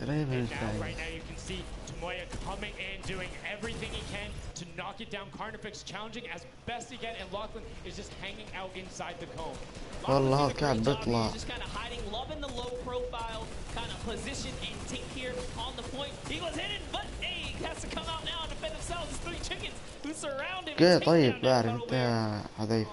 And now, right now, you can see Tomoya coming in, doing everything he can to knock it down. Carnifex challenging as best he can, and Lachlan is just hanging out inside the cone. والله كعب بيطلع. Just kind of hiding, loving the low profile kind of position and take here on the point. He was hidden, but hey, he has to come out now and defend themselves. It's 3 chickens who surround him. اوكي طيب بعرف انت حذيف.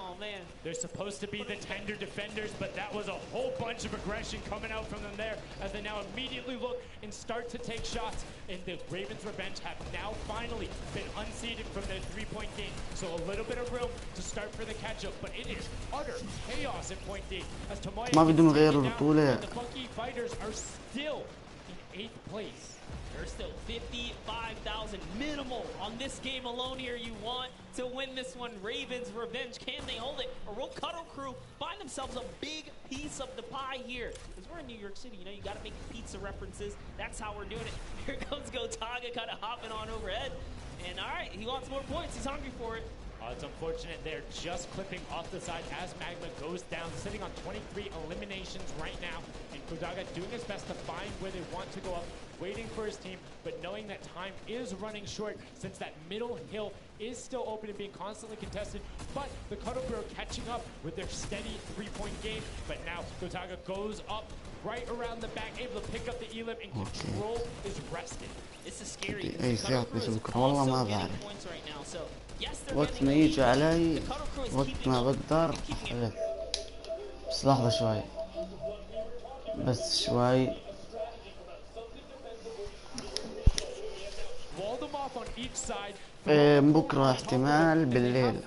They're supposed to be the tender defenders, but that was a whole bunch of aggression coming out from them there as they now immediately look and start to take shots. And the Ravens Revenge have now finally been unseated from their 3-point game. So a little bit of room to start for the catch-up, but it is utter chaos in point D as Tomoya ما بدهم يغيروا البطولة. the Funky Fighters are still in 8th place. There's still 55,000 minimal on this game alone here. You want to win this one. Ravens Revenge, can they hold it? Or will Cuddle Crew find themselves a big piece of the pie here? Because we're in New York City, you know, you got to make pizza references. That's how we're doing it. Here comes Gotaga kind of hopping on overhead. And all right, he wants more points. He's hungry for it. It's unfortunate they're just clipping off the side as Magma goes down, sitting on 23 eliminations right now. And Gotaga doing his best to find where they want to go up, waiting for his team, but knowing that time is running short since that middle hill is still open and being constantly contested. But the Cuddle Crew are catching up with their steady 3-point game. But now Gotaga goes up right around the back, able to pick up the elim, and control is rested. This is scary. اي سياق بس بكره والله ما بعرف. Right now, so وقت ما يجي علي وقت ما بقدر احلف. بس لحظة شوي. بس شوي. بكرة احتمال بالليل.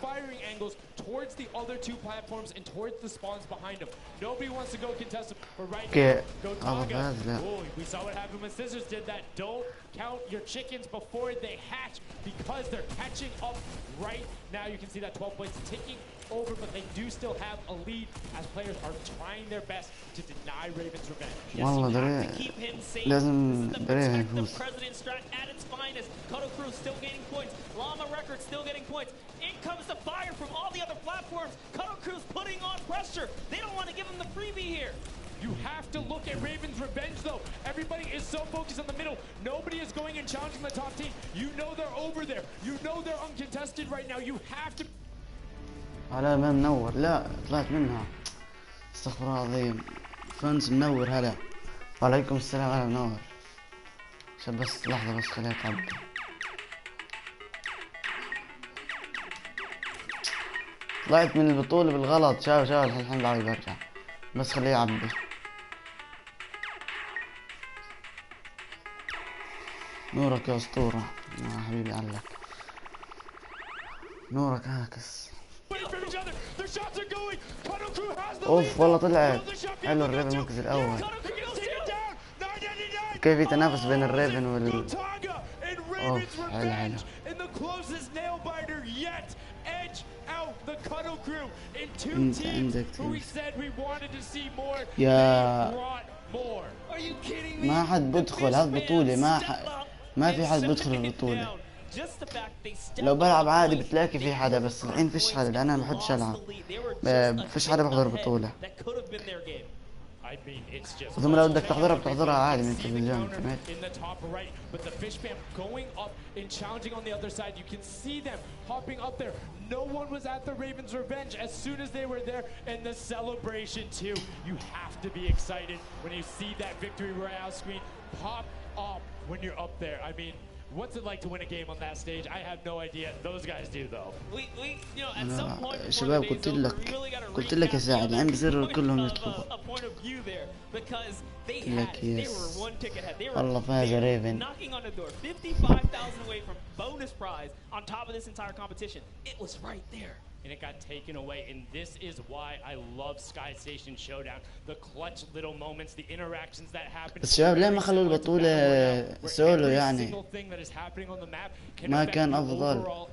Towards the other 2 platforms and towards the spawns behind them. Nobody wants to go contest them, but right now, Gotaga. Oh, we saw what happened when Scissors did that. Don't count your chickens before they hatch because they're catching up right now. You can see that 12 points ticking over, but they do still have a lead as players are trying their best to deny Ravens Revenge. والله دري لازم دري يفوز. President Strat at its finest. Cuddle Crew still gaining points. Llama Record still getting points. In comes the fire from all the other platforms. Cuddle Crew's putting on pressure. They don't want to give them the freebie here. You have to look at Ravens Revenge though. Everybody is so focused on the middle. Nobody is going and challenging the top team. You know they're over there. You know they're uncontested right now. You have to. على ما منور. لا طلعت منها. استغفر الله العظيم. فانز منور هلا. وعليكم السلام على منور. عشان بس لحظة بس خليها تعبي. طلعت من البطولة بالغلط. شاف الحين بعد برجع. بس خليه يعبي. نورك يا أسطورة يا حبيبي علك. نورك عاكس. اوف والله طلعت. حلو الريفن المركز الاول. كيف في تنافس بين الريفن وال اوف حلو حلو. انت عندك يا ما حد بدخل هالبطولة. ما في حد بدخل البطولة. لو بلعب عادي بتلاقي في حدا، بس الحين فيش حدا لأن أنا ما بحبش ألعب. فيش حدا بحضر البطولة. ثم لو بدك تحضرها بتحضرها عادي من التلفزيون. فهمت؟ No one was at the Ravens' revenge as soon as they were there, and the celebration too. You have to be excited when you see that victory royale screen pop up when you're up there. I mean, what's it like to win a game on that stage? I have no idea. Those guys do though. You know, at some point شباب قلت لك يا ساعد الحين بصيروا كلهم يطلبوا. Because they were one ticket ahead. They were knocking on the door, 55,000 away from bonus prize on top of this entire competition. It was right there. And it got taken away, and this is why I love Sky Station Showdown. The clutch little moments, the interactions that happen. الشباب ليه ما خلوا البطولة سولو يعني؟ ما كان أفضل.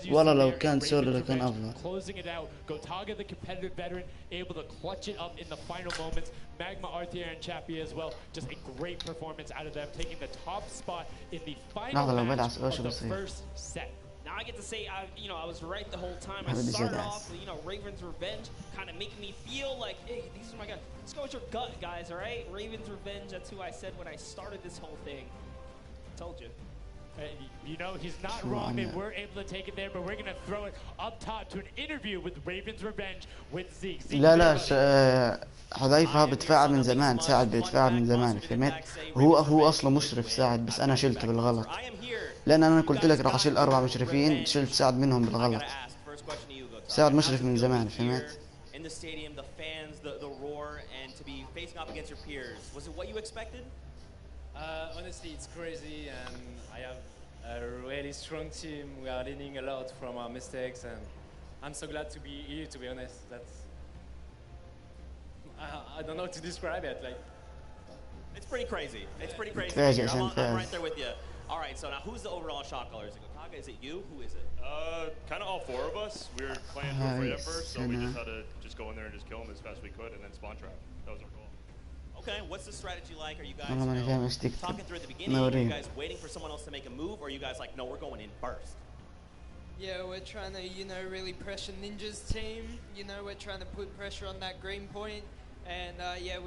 والله لو كان سولو لكان أفضل. Closing it out, Gotaga, the competitive veteran, able to clutch it up in the final moments. Magma, Arthur, and Chappie as well. Just a great performance out of them, taking the top spot in the final match of the first set. Now I get to say, I was right the whole time. I started off with, Raven's Revenge, kind of making me feel like, hey, these are my guys. Let's go with your gut, guys, all right? Raven's Revenge, that's who I said when I started this whole thing. Told you. He's not wrong. They were able to take it there, but we're going to throw it up top to an interview with Raven's Revenge with Zeke. لا حذيفة بتفاعل من زمان. ساعد بيتفاعل من زمان. فهمت؟ هو أصله مشرف ساعد، بس أنا شلته بالغلط. لأن أنا قلت لك راح أشيل 4 مشرفين، شلت ساعد منهم بالغلط. ساعد مشرف من زمان. فهمت؟ Honestly, it's crazy, and I have a really strong team. We are learning a lot from our mistakes, and I'm so glad to be here. To be honest, I don't know how to describe it. Like, it's pretty crazy. It's pretty crazy. I'm right there with you. All right, so now who's the overall shot caller? Is it Gotaga? Is it you? Who is it? Kind of all 4 of us. We were playing for free at first, so we just had to just go in there and just kill them as fast as we could, and then spawn trap. That was our goal. Okay, what's the strategy like? Are you guys talking through at the beginning? Are you guys waiting for someone else to make a move, or are you guys like, no, we're going in first? Yeah, we're trying to, really pressure Ninja's team. We're trying to put pressure on that green point. And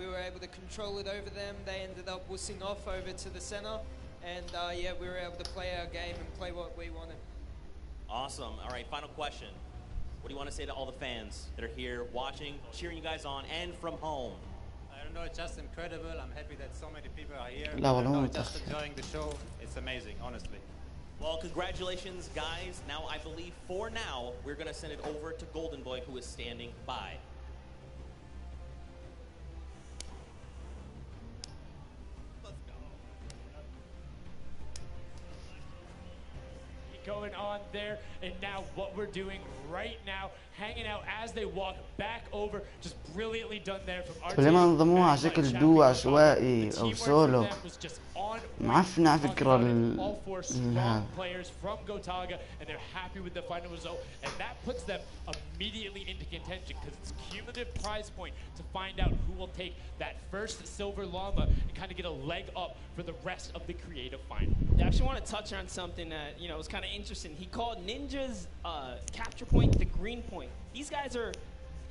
we were able to control it over them. They ended up wussing off over to the center. And we were able to play our game and play what we wanted. Awesome. All right, final question. What do you want to say to all the fans that are here watching, cheering you guys on, and from home? I don't know, it's just incredible. I'm happy that so many people are here. Just enjoying the show. It's amazing, honestly. Well, congratulations, guys. Now, I believe for now, we're going to send it over to Golden Boy, who is standing by. Going on there, and now what we're doing right now, hanging out as they walk back over, just brilliantly done there from our لما انضموها على شكل دو عشوائي او سولو معفنة على فكرة players from Gotaga, and they're happy with the final result, and that puts them immediately into contention because it's cumulative prize point to find out who will take that first silver llama and kind of get a leg up for the rest of the creative final. I actually want to touch on something that was kind of interesting. He called Ninja's capture point the green point. These guys are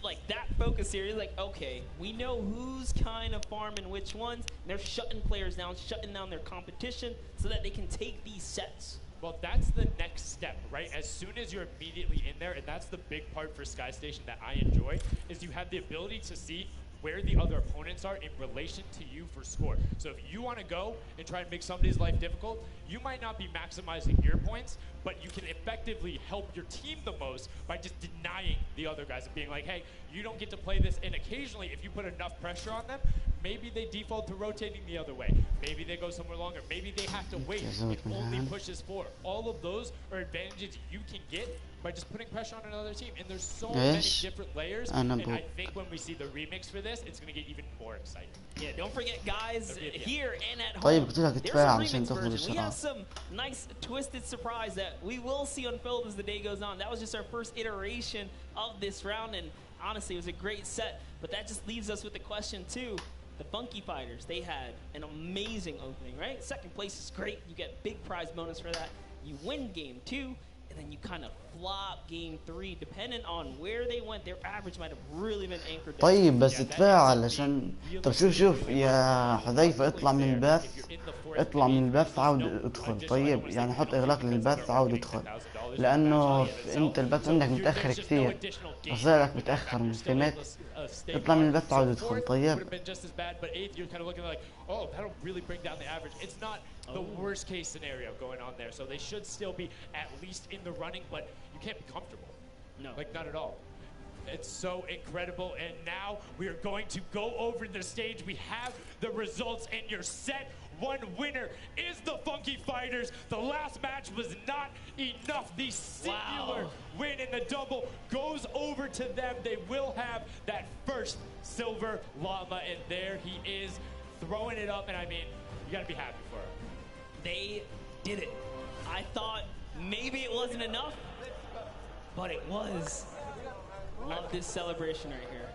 like that focused here. He's like, okay, we know who's kind of farming which ones. And they're shutting players down, shutting down their competition so that they can take these sets. Well, that's the next step, right? As soon as you're immediately in there, and that's the big part for Sky Station that I enjoy, is you have the ability to see where the other opponents are in relation to you for score. So if you want to go and try and make somebody's life difficult, you might not be maximizing your points, but you can effectively help your team the most by just denying the other guys and being like, hey, you don't get to play this. And occasionally, if you put enough pressure on them, maybe they default to rotating the other way. Maybe they go somewhere longer. Maybe they have to wait. It only pushes forward. All of those are advantages you can get by just putting pressure on another team. And there's so many different layers. And I think when we see the remix for this, it's going to get even more exciting. Yeah, don't forget, guys, here and at home, طيب قلت لك there's دفاع a علشان remix تاخذ version. We have الشرف. some nice twisted surprise that we will see unfold as the day goes on. That was just our first iteration of this round, and honestly, it was a great set. But that just leaves us with the question, too. The Funky Fighters, they had an amazing opening, right? Second place is great. You get big prize bonus for that. You win game 2, and then you kind of flop game 3. Depending on where they went, their average might have really been anchored down. طيب بس دفاع علشان طب شوف يا حذيفة، اطلع من البث، اطلع من البث عاود ادخل. طيب يعني حط اغلاق للبث عاود ادخل، لانه انت البث عندك متاخر كثير، اصدارك متاخر مستمت. اطلع من البث عاود ادخل. طيب oh, that'll really bring down the average. It's not the worst case scenario going on there, so they should still be at least in the running, but you can't be comfortable. No. Like, not at all. It's so incredible, and now we are going to go over the stage. We have the results, and your set one winner is the Funky Fighters. The last match was not enough. The singular win in the double goes over to them. They will have that first silver llama, and there he is, throwing it up, and I mean, you gotta be happy for him. They did it. I thought maybe it wasn't enough, but it was. Love this celebration right here.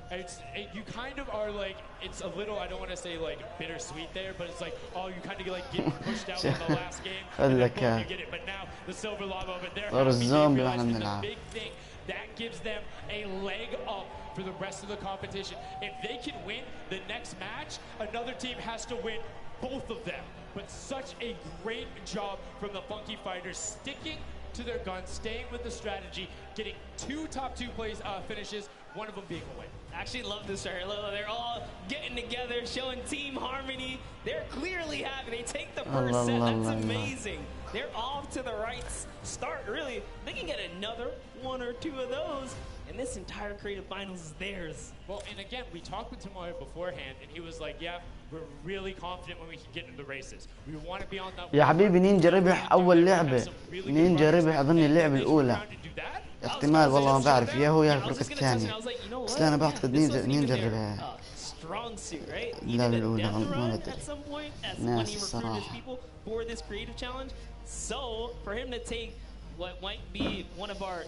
You kind of are like, it's a little, I don't want to say like bittersweet there, but it's like, oh, you kind of like getting pushed out in the last game, and then boom, you get it. But now the silver llama over there, the big thing that gives them a leg up for the rest of the competition. If they can win the next match, another team has to win both of them. But such a great job from the Funky Fighters, sticking to their guns, staying with the strategy, getting 2 top 2 finishes, one of them being a win. I actually love this right here. They're all getting together, showing team harmony. They're clearly happy. They take the first set. That's amazing. They're off to the right start, really. They can get another 1 or 2 of those, and this entire creative finals is theirs. Well, and again, we talked with Tamoya beforehand, and he was like, yeah, we're really confident when we can get into the races. We want to be on that. يا حبيبي نينجا ربح أول لعبة. نينجا ربح أظن اللعبة الأولى. احتمال والله ما بعرف يا هو يا الفرقة الثانية. بس أنا بعتقد نينجا ربح. اللعبة الأولى ما أدري. ناس الصراحة. For this creative challenge, so for him to take what might be one of our,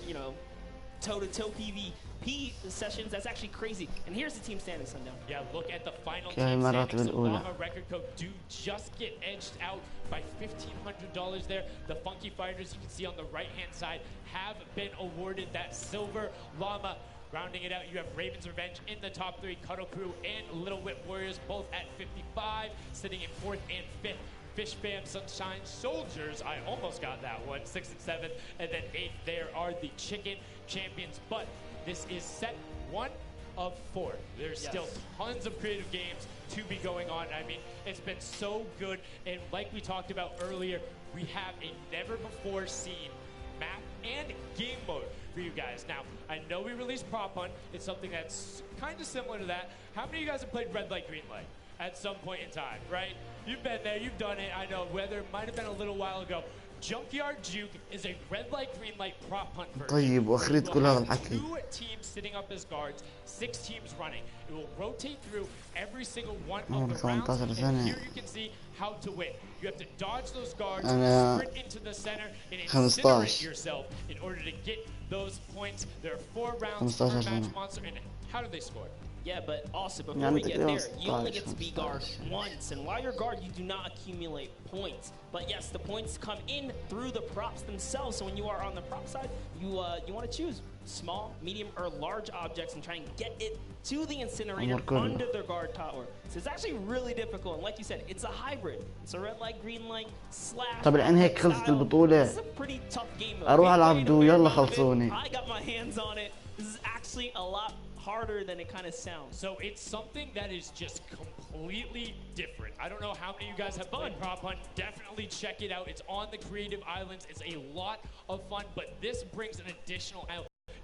toe-to-toe PvP sessions, that's actually crazy. And here's the team standing, Sundown. Yeah, look at the final team standings. So Llama Record Code do just get edged out by $1,500 there. The Funky Fighters, you can see on the right-hand side, have been awarded that silver llama. Rounding it out, you have Raven's Revenge in the top 3, Cuddle Crew and Little Whip Warriors both at 55, sitting in 4th and 5th. Fish Fam, Sunshine Soldiers, I almost got that one, 6th and 7th, and then 8th there are the Chicken Champions. But this is set 1 of 4. There's still tons of creative games to be going on. I mean, it's been so good, and like we talked about earlier, we have a never-before-seen map and game mode for you guys. Now, I know we released Prop Hunt. It's something that's kind of similar to that. How many of you guys have played Red Light, Green Light at some point in time, right? You've been there, you've done it. I know, whether it might have been a little while ago. Junkyard Juke is a red light, green light prop hunt version. طيب واخريت كل هذا الحكي. 2 teams sitting up as guards, 6 teams running. It will rotate through every single one of the rounds. And here you can see how to win. You have to dodge those guards, sprint into the center, and incinerate yourself in order to get those points. There are 4 rounds per match monster, and how do they score? Yeah, but also before we get there, you only get to be guard once, and while you're guard, you do not accumulate points. But yes, the points come in through the props themselves. So when you are on the prop side, you want to choose small, medium, or large objects and try and get it to the incinerator under the guard tower. So it's actually really difficult. And like you said, it's a hybrid. It's a red light, green light, slash. طب الآن هيك خلصت البطولة. This is a pretty tough game mode. أروح ألعب دو يلا خلصوني. I got my hands on it. This is actually a lot harder than it kind of sounds. So it's something that is just completely different. I don't know how many of you guys have played Prop Hunt. Definitely check it out. It's on the Creative Islands. It's a lot of fun, but this brings an additional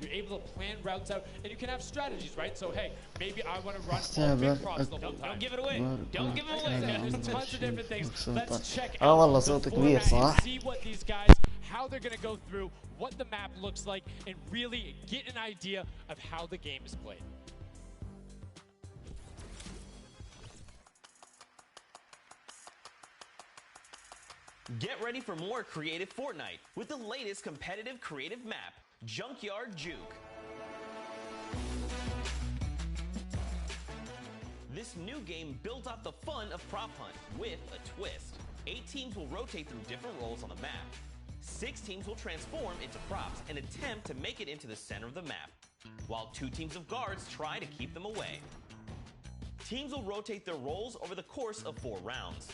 You're able to plan routes out, and you can have strategies, right? So hey, maybe I want to run all big props the whole time. Don't give it away. Don't give it away. There's tons of different things. Let's check والله out the صوته كبير format صح؟ and see what these guys, how they're gonna go through, what the map looks like, and really get an idea of how the game is played. Get ready for more creative Fortnite with the latest competitive creative map, Junkyard Juke. This new game built off the fun of Prop Hunt with a twist. 8 teams will rotate through different roles on the map. 6 teams will transform into props and attempt to make it into the center of the map, while 2 teams of guards try to keep them away. Teams will rotate their roles over the course of 4 rounds,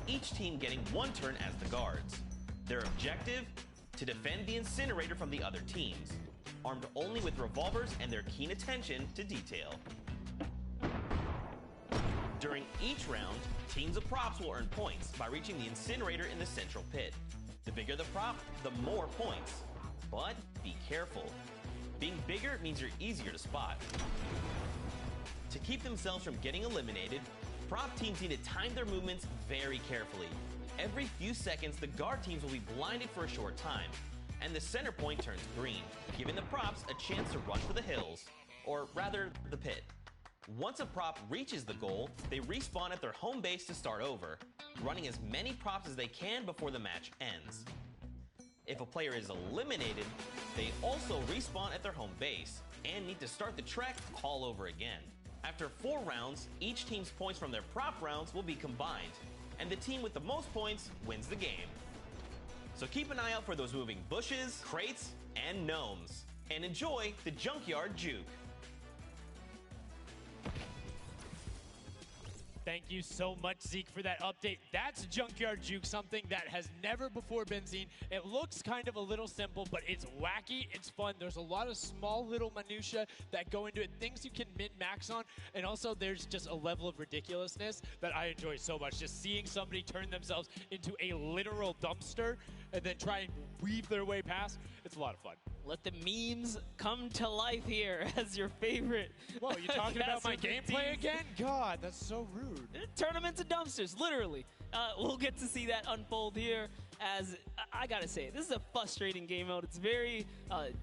each team getting 1 turn as the guards. Their objective? To defend the incinerator from the other teams, armed only with revolvers and their keen attention to detail. During each round, teams of props will earn points by reaching the incinerator in the central pit. The bigger the prop, the more points. But be careful. Being bigger means you're easier to spot. To keep themselves from getting eliminated, prop teams need to time their movements very carefully. Every few seconds, the guard teams will be blinded for a short time, and the center point turns green, giving the props a chance to rush for the hills, or rather, the pit. Once a prop reaches the goal, they respawn at their home base to start over, running as many props as they can before the match ends. If a player is eliminated, they also respawn at their home base, and need to start the trek all over again. After 4 rounds, each team's points from their prop rounds will be combined, and the team with the most points wins the game. So keep an eye out for those moving bushes, crates, and gnomes, and enjoy the Junkyard Juke. Thank you so much, Zeke, for that update. That's Junkyard Juke, something that has never before been seen. It looks kind of a little simple, but it's wacky, it's fun. There's a lot of small little minutia that go into it, things you can min-max on, and also there's just a level of ridiculousness that I enjoy so much. Just seeing somebody turn themselves into a literal dumpster and then try and weave their way past, it's a lot of fun. Let the memes come to life here as your favorite. Whoa, you talking about my gameplay again? God, that's so rude. Turn them into dumpsters, literally. We'll get to see that unfold here as, I gotta say, this is a frustrating game mode. It's very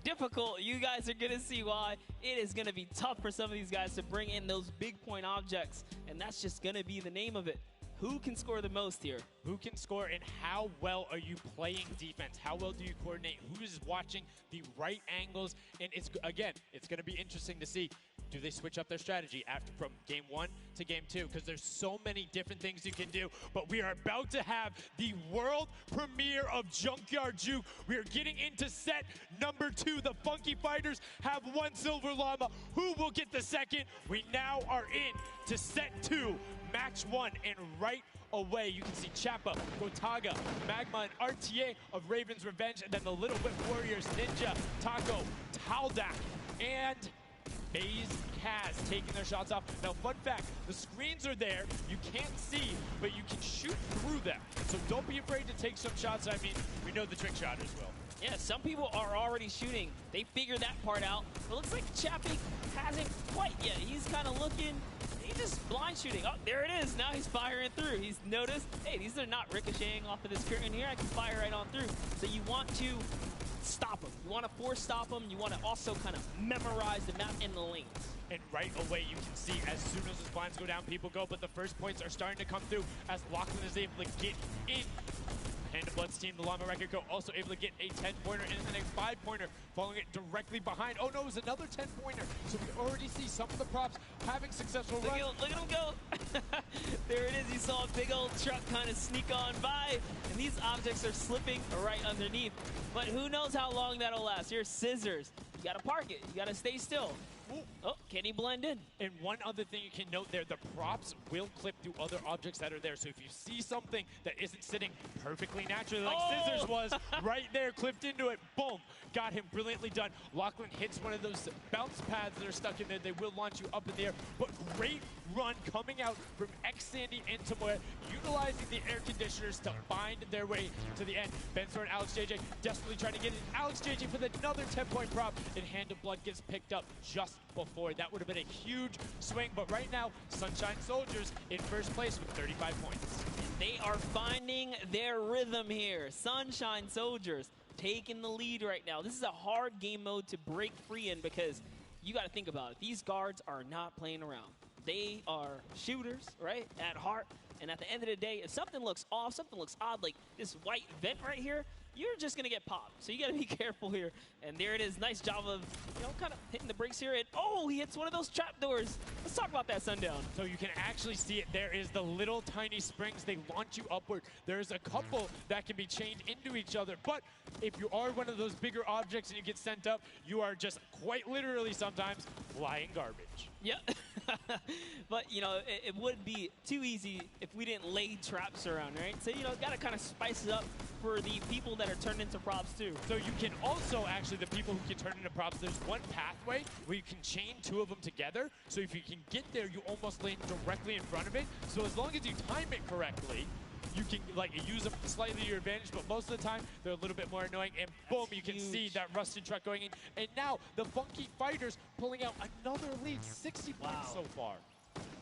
difficult. You guys are gonna see why. It is gonna be tough for some of these guys to bring in those big point objects, and that's just gonna be the name of it. Who can score the most here? Who can score, and how well are you playing defense? How well do you coordinate? Who is watching the right angles? And it's, again, it's going to be interesting to see. Do they switch up their strategy after from game 1 to game 2? Because there's so many different things you can do. But we are about to have the world premiere of Junkyard Juke. We are getting into set number 2. The Funky Fighters have 1 silver llama. Who will get the second? We now are in to set 2, match 1, and right away you can see Chappa, Gotaga, Magma, and RTA of Raven's Revenge, and then the Little Whip Warriors, Ninja, Taco, Taldak, and Maze Kaz taking their shots off. Now, fun fact, the screens are there. You can't see, but you can shoot through them. So don't be afraid to take some shots. I mean, we know the trick shotters will. Yeah, some people are already shooting. They figured that part out. It looks like Chappie hasn't quite yet. He's kind of looking. He's just blind shooting. Oh, there it is. Now he's firing through. He's noticed, hey, these are not ricocheting off of this curtain here. I can fire right on through. So you want to stop them. You want to force stop them. You want to also kind of memorize the map and the lanes. And right away, you can see as soon as the blinds go down, people go. But the first points are starting to come through as Lachlan is able to get in. Hand of Blood's team, the Llama Record Co. also able to get a 10-pointer and the next 5-pointer, following it directly behind. Oh no, it was another 10-pointer. So we already see some of the props having successful runs. Look at him go. There it is. You saw a big old truck kind of sneak on by, and these objects are slipping right underneath. But who knows how long that'll last. Here's Scissors. You gotta park it. You gotta stay still. Ooh, Oh, can he blend in? And one other thing you can note there, the props will clip through other objects that are there. So if you see something that isn't sitting perfectly naturally, like Scissors was right there, clipped into it, boom, got him brilliantly done. Lachlan hits one of those bounce pads that are stuck in there. They will launch you up in the air, but great run coming out from X-Sandy and Tomoya, utilizing the air conditioners to find their way to the end. Bensor and Alex JJ desperately trying to get in. Alex JJ with another 10-point prop, and Hand of Blood gets picked up just before. That would have been a huge swing, but right now, Sunshine Soldiers in first place with 35 points. They are finding their rhythm here. Sunshine Soldiers taking the lead right now. This is a hard game mode to break free in because you got to think about it. These guards are not playing around. They are shooters, right, at heart. And at the end of the day, if something looks off, something looks odd, like this white vent right here, you're just going to get popped. So you got to be careful here. And there it is. Nice job of, you know, kind of hitting the brakes here. And, oh, he hits one of those trapdoors. Let's talk about that, Sundown. So you can actually see it. There is the little tiny springs. They launch you upward. There's a couple that can be chained into each other. But if you are one of those bigger objects and you get sent up, you are just quite literally sometimes flying garbage. Yeah. But, you know, it would be too easy if we didn't lay traps around, right? So, you know, got to kind of spice it up for the people that are turned into props, too. So you can also, actually, the people who can turn into props, there's one pathway where you can chain two of them together. So if you can get there, you almost land directly in front of it. So as long as you time it correctly, you can like use them slightly to your advantage, but most of the time they're a little bit more annoying. And boom, you can see that rusted truck going in. And now the Funky Fighters pulling out another lead, 60 points so far.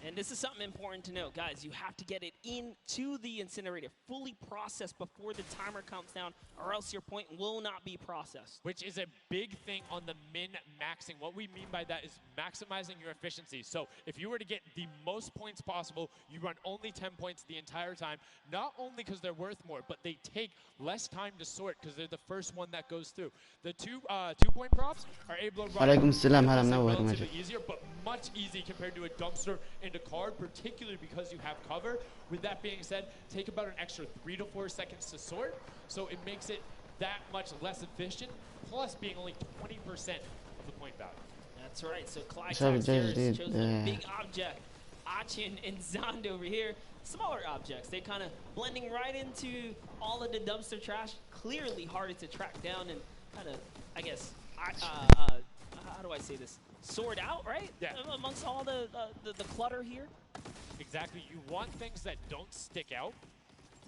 And this is something important to note, guys. You have to get it into the incinerator, fully processed before the timer counts down, or else your point will not be processed. Which is a big thing on the min-maxing. What we mean by that is maximizing your efficiency. So if you were to get the most points possible, you run only 10 points the entire time, not only because they're worth more, but they take less time to sort because they're the first one that goes through. The two-point props are able to run relatively easier, but much easier compared to a dumpster and a card, particularly because you have cover. With that being said, take about an extra 3 to 4 seconds to sort, so it makes it that much less efficient, plus being only 20% of the point value. That's right, so Clyde chose a big object. Achin and Zond over here, smaller objects. They're kind of blending right into all of the dumpster trash, clearly harder to track down and kind of, I guess, how do I say this? Sort out, right? Yeah. Amongst all the clutter here. Exactly. You want things that don't stick out,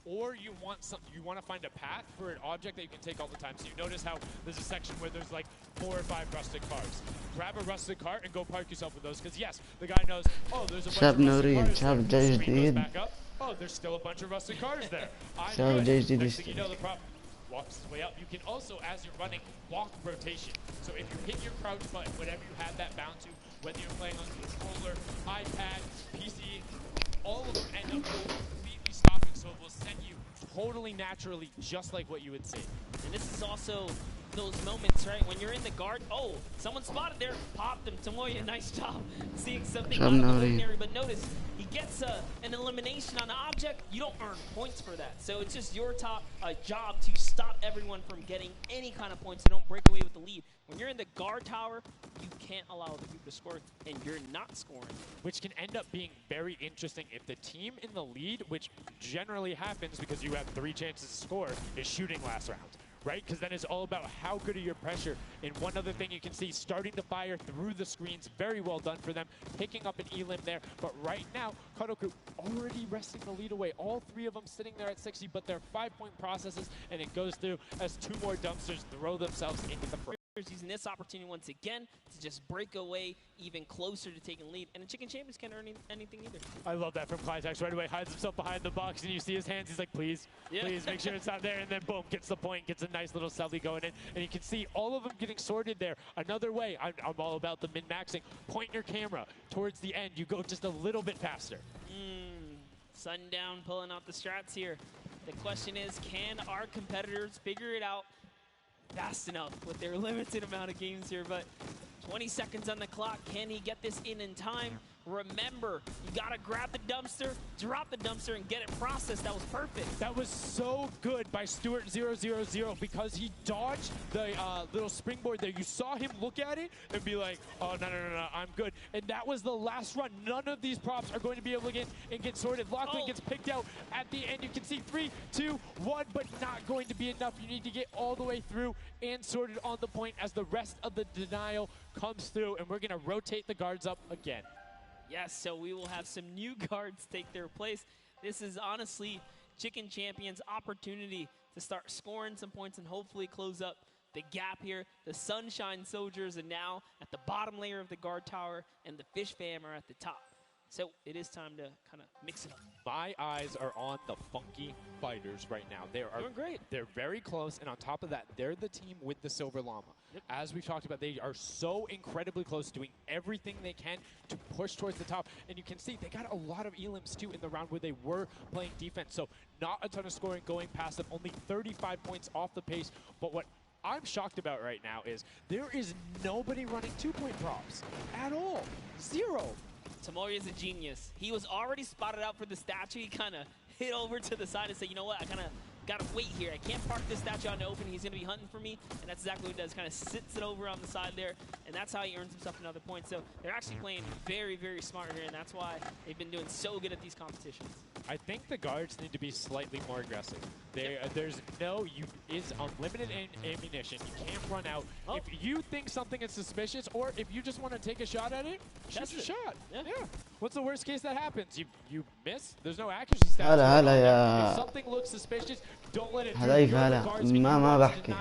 or you want to find a path for an object that you can take all the time. So you notice how there's a section where there's like 4 or 5 rusted cars. Grab a rusted car and go park yourself with those, because yes, the guy knows, oh, there's a bunch of rusted cars there. Screen goes back up. Oh, there's still a bunch of rusted cars there. I'm good. Next thing you know, the prop walks his way up. You can also, as you're running, block rotation. So if you hit your crouch button, whatever you have that bound to, whether you're playing on controller, iPad, PC, all of them end up completely stopping, so it will send you totally naturally, just like what you would see. And this is also those moments, right, when you're in the guard, oh, someone spotted there, popped him. Tomoya, nice job seeing something out of the ordinary, but notice he gets an elimination on the object. You don't earn points for that, so it's just your job to stop everyone from getting any kind of points, so don't break away with the lead. When you're in the guard tower, you can't allow other people to score, and you're not scoring. Which can end up being very interesting if the team in the lead, which generally happens because you have 3 chances to score, is shooting last round. Right? Because then it's all about how good are your pressure. And one other thing you can see, starting to fire through the screens, very well done for them, picking up an elim there. But right now, Kadoku already wresting the lead away. All 3 of them sitting there at 60, but they're 5-point processes, and it goes through as 2 more dumpsters throw themselves into the front. Using this opportunity once again to just break away even closer to taking lead, and the Chicken Champions can't earn anything either. I love that from Clytex. Right away hides himself behind the box, and you see his hands. He's like, please, please make sure it's not there, and then boom, gets the point, gets a nice little selfie going in, and you can see all of them getting sorted there. Another way, I'm all about the min-maxing. Point your camera towards the end. You go just a little bit faster. Sundown pulling out the strats here. The question is, can our competitors figure it out fast enough with their limited amount of games here? But 20 seconds on the clock. Can he get this in time? Remember, you gotta grab the dumpster, drop the dumpster, and get it processed. That was perfect. That was so good by Stuart000 because he dodged the little springboard there. You saw him look at it and be like, oh, no, I'm good. And that was the last run. None of these props are going to be able to get sorted. Lachlan gets picked out at the end. You can see 3, 2, 1, but not going to be enough. You need to get all the way through and sorted on the point as the rest of the denial comes through, and we're going to rotate the guards up again. Yes, so we will have some new guards take their place. This is honestly Chicken Champion's opportunity to start scoring some points and hopefully close up the gap here. The Sunshine Soldiers are now at the bottom layer of the guard tower, and the Fish Fam are at the top. So it is time to kind of mix it up. My eyes are on the Funky Fighters right now. They are doing great. They're very close, and on top of that, they're the team with the Silver Llama. Yep. As we've talked about, they are so incredibly close, doing everything they can to push towards the top. And you can see they got a lot of elims too in the round where they were playing defense. So not a ton of scoring going past them, only 35 points off the pace. But what I'm shocked about right now is there is nobody running 2-point props at all. 0. Tamori is a genius. He was already spotted out for the statue. He kind of hit over to the side and said, you know what, I kind of got to wait here. I can't park this statue on the open. He's going to be hunting for me, and that's exactly what he does. Kind of sits it over on the side there, and that's how he earns himself another point. So they're actually playing very, very smart here, and that's why they've been doing so good at these competitions. I think the guards need to be slightly more aggressive. There's it's unlimited ammunition. You can't run out. If you think something is suspicious, or if you just want to take a shot at it, shoot your shot. Yeah. What's the worst case that happens? You miss. There's no accuracy stats. هلا If something looks suspicious, don't let it through. هذيك هلا ما بحكي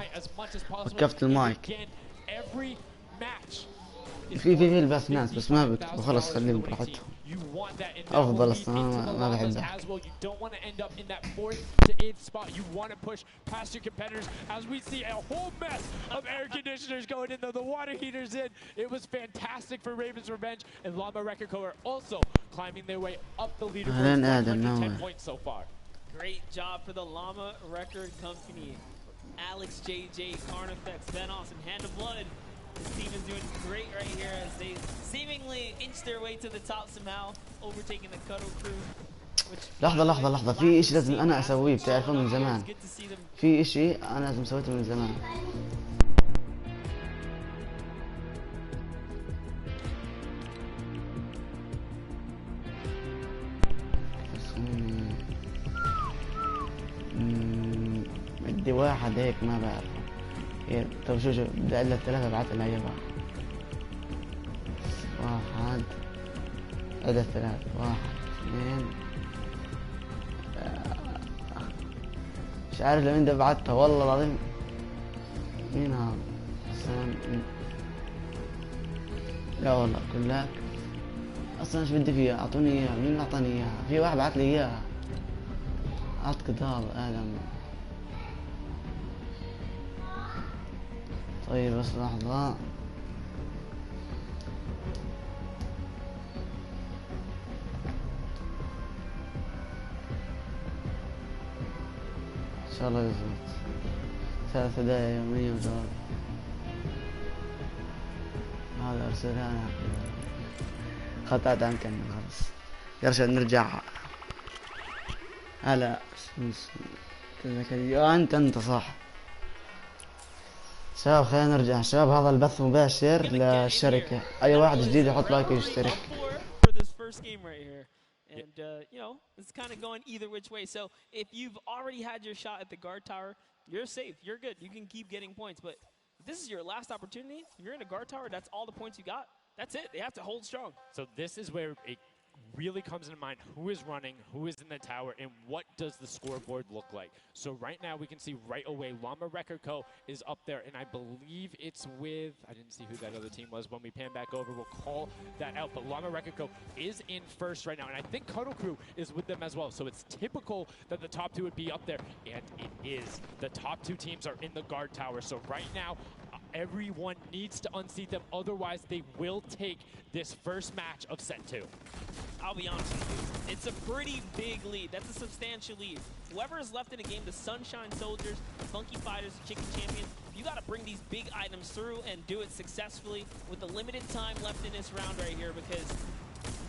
وقفت المايك. Every match. في البث ناس بس ما بكتبوا خلص خليهم براحتهم. أفضل الصراحة ما بحب أحكي. You don't want to end up in that 4th to 8th spot. You want to push past your competitors as we see a whole mess of air conditioners going in, though the water heaters in. It was fantastic for Raven's Revenge, and Llama Record Co. are also climbing their way up the leaderboard. 10 points so far. Great job for the Llama Record Company. Alex, JJ, Carnifex, Venos, and Hand of Blood. This team is doing great right here as they seemingly inch their way to the top somehow, overtaking the Cuddle Crew. لحظة في إشي لازم أنا أسويه بتعرفه من زمان. في إشي أنا لازم سويته من زمان. بدي واحد هيك ما بعرفه. طب شو بدي أقول لك 3 ابعث لها اياها. 1 عدد 3 1 2 مش عارف لمين ده بعتها والله العظيم. مين هذا؟ لا والله كلك اصلا ايش بدي فيها؟ اعطوني اياها. مين اللي اعطاني اياها؟ في واحد بعت لي اياها. اعطك هذا ادم. طيب بس لحظة. إن شاء الله يزبط. 3 دقايق يومية وجواب. هذا أرسلها أنا خطأت عن كلمة خلاص. يرشد نرجع. هلا أنت صح. شباب خلينا نرجع. شباب هذا البث مباشر للشركة. أي واحد جديد يحط لايك ويشترك. And, you know, it's kind of going either which way. So if you've already had your shot at the guard tower, you're safe. You're good. You can keep getting points. But if this is your last opportunity, if you're in a guard tower, that's all the points you got. That's it. They have to hold strong. So this is where it really comes into mind who is running, who is in the tower, and what does the scoreboard look like. So right now we can see right away Llama Record Co. is up there, and I believe it's with, I didn't see who that other team was. When we pan back over, we'll call that out. But Llama Record Co. is in first right now, and I think Cuddle Crew is with them as well. So it's typical that the top 2 would be up there, and it is. The top 2 teams are in the guard tower. So right now, everyone needs to unseat them, otherwise they will take this first match of set 2. I'll be honest with you, it's a pretty big lead. That's a substantial lead. Whoever is left in the game, the Sunshine Soldiers, the Funky Fighters, the Chicken Champions, you got to bring these big items through and do it successfully with the limited time left in this round right here, because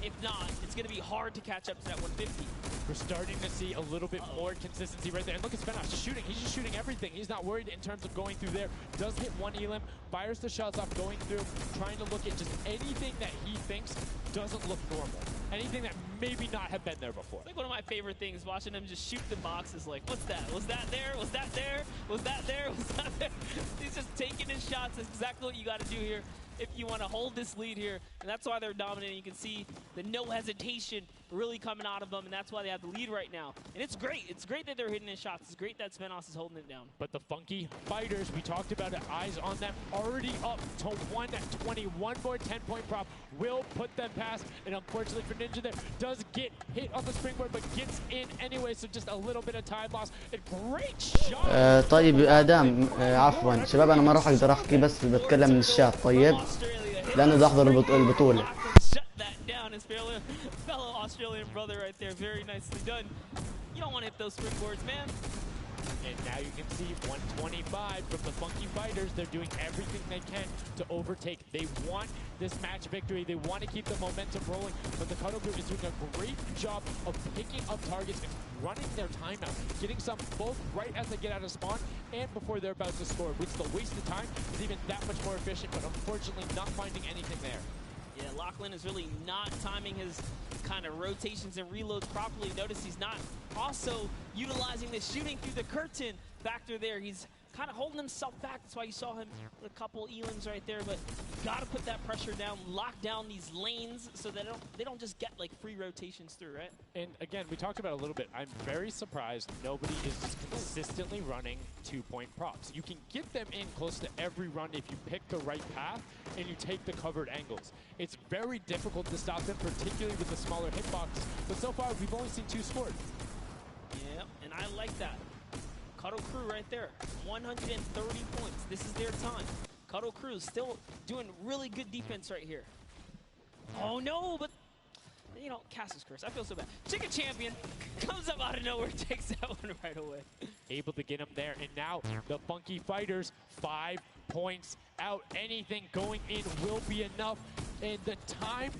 if not, it's going to be hard to catch up to that 150. We're starting to see a little bit more consistency right there. And look at Svenos just shooting. He's just shooting everything. He's not worried in terms of going through there. Does hit one elim, fires the shots off going through, trying to look at just anything that he thinks doesn't look normal. Anything that maybe not have been there before. It's like one of my favorite things, watching him just shoot the boxes like, what's that? Was that there? Was that there? Was that there? Was that there? He's just taking his shots. That's exactly what you got to do here if you want to hold this lead here. And that's why they're dominating. You can see the no hesitation really coming out of them, and that's why they have the lead right now. And it's great. It's great that they're hitting his shots. It's great that Svenos is holding it down. But the Funky Fighters, we talked about it, eyes on them, already up to 120. One more 10-point prop will put them past. And unfortunately for Ninja there, does get hit on the springboard, but gets in anyway, so just a little bit of time loss. A great shot! طيب آدم عفوا شباب، أنا ما راح أقدر أحكي، بس بتكلم من الشات طيب، لأنه بدي أحضر البطولة. Fellow Australian brother right there, very nicely done. You don't want to hit those springboards, man. And now you can see 125 from the Funky Fighters. They're doing everything they can to overtake. They want this match victory. They want to keep the momentum rolling, but the Cuddle Group is doing a great job of picking up targets and running their timeout, getting some both right as they get out of spawn and before they're about to score, which the waste of time is even that much more efficient, but unfortunately not finding anything there. Yeah, Lachlan is really not timing his kind of rotations and reloads properly. Notice he's not also utilizing the shooting through the curtain factor there. He's kind of holding himself back. That's why you saw him with a couple elims right there. But you got to put that pressure down, lock down these lanes so that they don't just get like free rotations through, right? And again, we talked about it a little bit. I'm very surprised nobody is consistently running 2-point props. You can get them in close to every run if you pick the right path and you take the covered angles. It's very difficult to stop them, particularly with the smaller hitboxes. But so far, we've only seen 2 scored. Yeah, and I like that. Cuddle Crew right there, 130 points. This is their time. Cuddle Crew still doing really good defense right here. Oh no, but you know, Cass's curse. I feel so bad. Chicken Champion comes up out of nowhere, takes that one right away. Able to get him there, and now the Funky Fighters 5 points out. Anything going in will be enough, and the time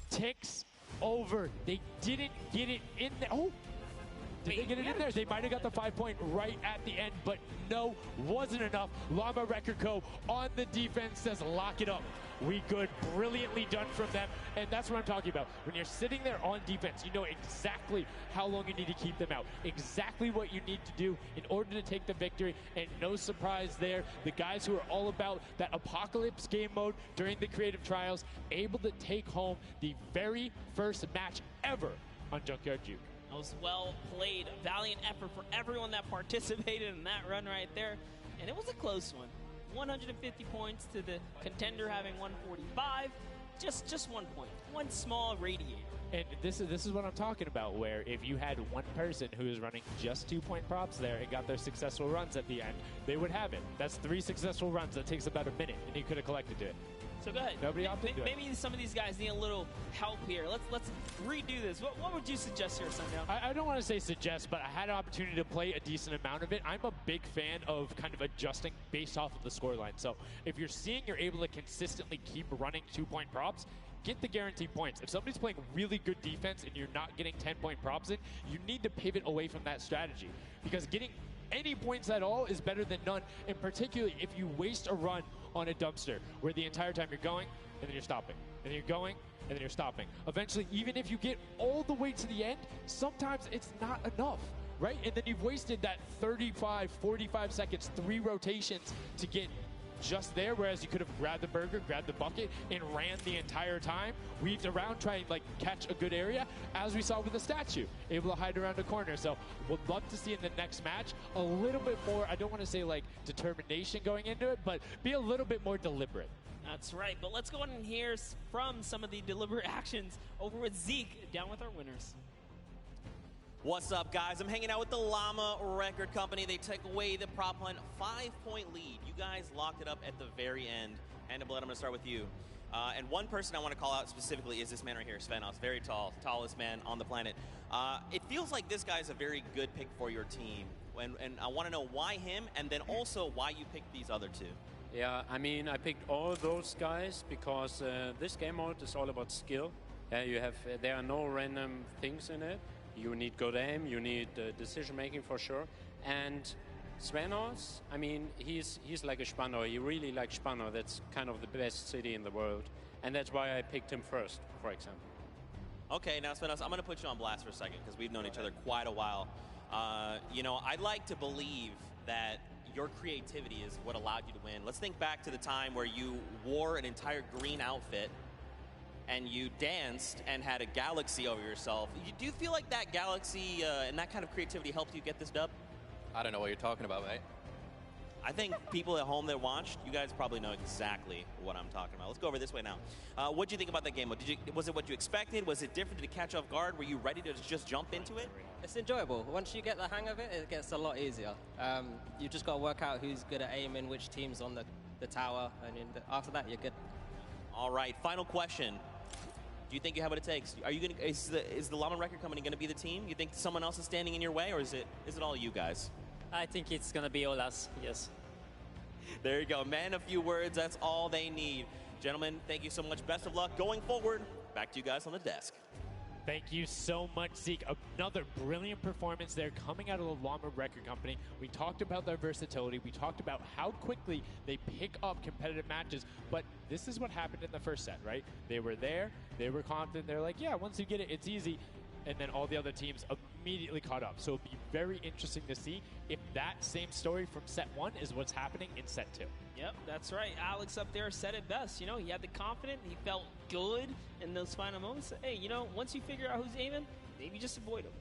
ticks over. They didn't get it in there. Oh! Did they get it in there? They might have got the 5-point right at the end, but no, wasn't enough. Llama Record Co. on the defense says, lock it up. We good. Brilliantly done from them. And that's what I'm talking about. When you're sitting there on defense, you know exactly how long you need to keep them out. Exactly what you need to do in order to take the victory. And no surprise there, the guys who are all about that apocalypse game mode during the creative trials, able to take home the very first match ever on Junkyard Juke. That was well played. Valiant effort for everyone that participated in that run right there. And it was a close one. 150 points to the contender having 145. Just 1 point. One small radiator. And this is what I'm talking about, where if you had one person who is running just 2-point props there and got their successful runs at the end, they would have it. That's 3 successful runs. That takes about a minute, and you could have collected it. So go ahead. Nobody opted to it. Maybe some of these guys need a little help here. Let's redo this. What would you suggest here, Sundown? I don't want to say suggest, but I had an opportunity to play a decent amount of it. I'm a big fan of kind of adjusting based off of the scoreline. So if you're seeing you're able to consistently keep running 2-point props, get the guaranteed points. If somebody's playing really good defense and you're not getting 10-point props in, you need to pivot away from that strategy, because getting any points at all is better than none, and particularly if you waste a run on a dumpster where the entire time you're going and then you're stopping and then you're going and then you're stopping. Eventually, even if you get all the way to the end, sometimes it's not enough, right? And then you've wasted that 35, 45 seconds, 3 rotations to get just there, whereas you could have grabbed the burger, grabbed the bucket, and ran the entire time, weaved around, trying to like catch a good area, as we saw with the statue, able to hide around a corner. So would love to see in the next match a little bit more, I don't want to say like determination going into it, but be a little bit more deliberate. That's right, but let's go on and hear from some of the deliberate actions over with Zeke, down with our winners. What's up, guys? I'm hanging out with the Llama Record Company. They took away the prop hunt 5-point lead. You guys locked it up at the very end. And Blood, I'm going to start with you. And one person I want to call out specifically is this man right here, Svenos. Very tall, tallest man on the planet. It feels like this guy's a very good pick for your team. and I want to know why him, and then also why you picked these other two. Yeah, I mean, I picked all those guys because this game mode is all about skill. There are no random things in it. You need good aim, you need decision making for sure. And Svenos, I mean, he's like a Spandau. He really likes Spandau. That's kind of the best city in the world. And that's why I picked him first, for example. Okay, now Svenos, I'm going to put you on blast for a second because we've known each other quite a while. You know, I'd like to believe that your creativity is what allowed you to win. Let's think back to the time where you wore an entire green outfit and you danced and had a galaxy over yourself. Do you feel like that galaxy and that kind of creativity helped you get this dub? I don't know what you're talking about, mate. I think people at home that watched, you guys probably know exactly what I'm talking about. Let's go over this way now. What did you think about that game mode? Was it what you expected? Was it different? Did it catch off guard? Were you ready to just jump into it? It's enjoyable. Once you get the hang of it, it gets a lot easier. You just got to work out who's good at aiming, which team's on the tower, and after that, you're good. All right, final question. Do you think you have what it takes? Are you gonna? Is the Llama Record Company going to be the team? You think someone else is standing in your way, or is it all you guys? I think it's gonna be all us, yes. There you go, man. A few words, that's all they need. Gentlemen, thank you so much. Best of luck going forward. Back to you guys on the desk. Thank you so much, Zeke. Another brilliant performance there coming out of the Llama Record Company. We talked about their versatility. We talked about how quickly they pick up competitive matches. But this is what happened in the first set, right? They were there. They were confident. They're like, yeah, once you get it, it's easy. And then all the other teams immediately caught up. So it'll be very interesting to see if that same story from set 1 is what's happening in set 2. Yep, that's right. Alex up there said it best. You know, he had the confidence. He felt good in those final moments. Hey, you know, once you figure out who's aiming, maybe just avoid him.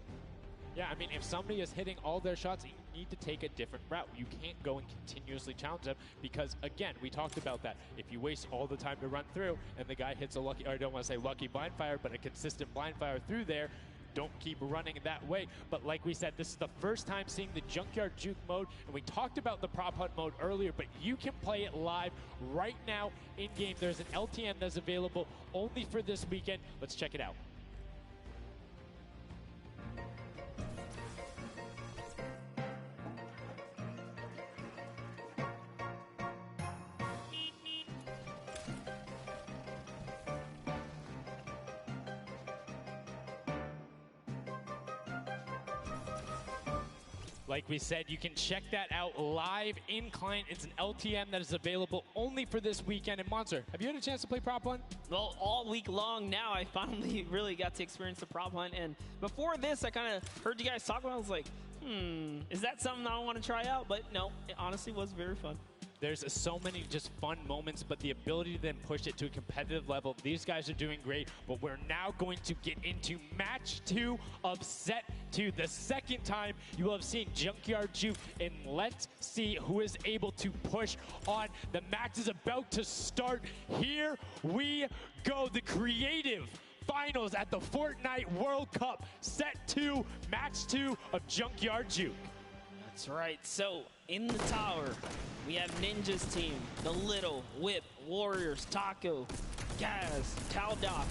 Yeah, I mean, if somebody is hitting all their shots, you need to take a different route. You can't go and continuously challenge them because, again, we talked about that. If you waste all the time to run through and the guy hits a lucky, or I don't want to say lucky blind fire, but a consistent blind fire through there, don't keep running that way. But like we said, this is the first time seeing the Junkyard Juke mode, and we talked about the prop hunt mode earlier, but you can play it live right now in-game. There's an LTM that's available only for this weekend. Let's check it out. Like we said, you can check that out live in client. It's an LTM that is available only for this weekend. And Monster, have you had a chance to play Prop Hunt? Well, all week long now, I finally really got to experience the Prop Hunt. And before this, I kind of heard you guys talk about it. I was like, is that something I want to try out? But no, it honestly was very fun. There's so many just fun moments, but the ability to then push it to a competitive level, these guys are doing great. But we're now going to get into match 2 of set 2. The second time you will have seen Junkyard Juke, and let's see who is able to push on. The match is about to start. Here we go. The creative finals at the Fortnite World Cup, set 2, match 2 of Junkyard Juke. That's right. So in the tower, we have Ninja's team, the Little, Whip, Warriors, Taco, Gaz, Taldoc.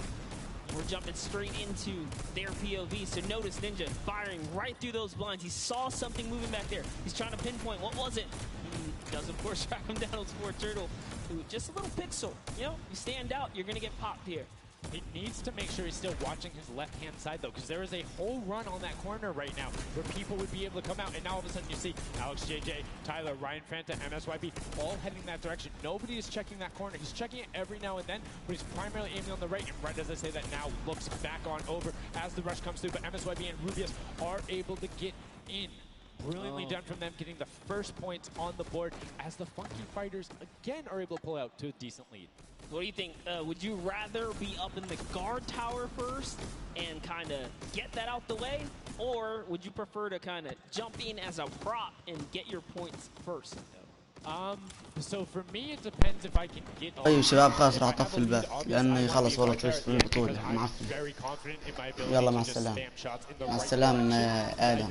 We're jumping straight into their POV. So notice Ninja firing right through those blinds. He saw something moving back there. He's trying to pinpoint. What was it? He does, of course, track him down with Sport Turtle. Ooh, just a little pixel. You know, you stand out, you're going to get popped here. He needs to make sure he's still watching his left-hand side, though, because there is a whole run on that corner right now where people would be able to come out, and now all of a sudden you see Alex JJ, Tyler, Ryan Franta, MSYB all heading that direction. Nobody is checking that corner. He's checking it every now and then, but he's primarily aiming on the right, and right as I say that now looks back on over as the rush comes through, but MSYB and Rubius are able to get in. Brilliantly done from them, getting the first points on the board as the Funky Fighters again are able to pull out to a decent lead. What do you think? Would you rather be up in the guard tower first and kind of get that out the way? Or would you prefer to kind of jump in as a prop and get your points first? So for me it depends if I can get طيب شباب خلاص راح اطفي البث لانه يخلص والله تويست في البطولة معفن. يلا مع السلامة. مع السلامة آدم.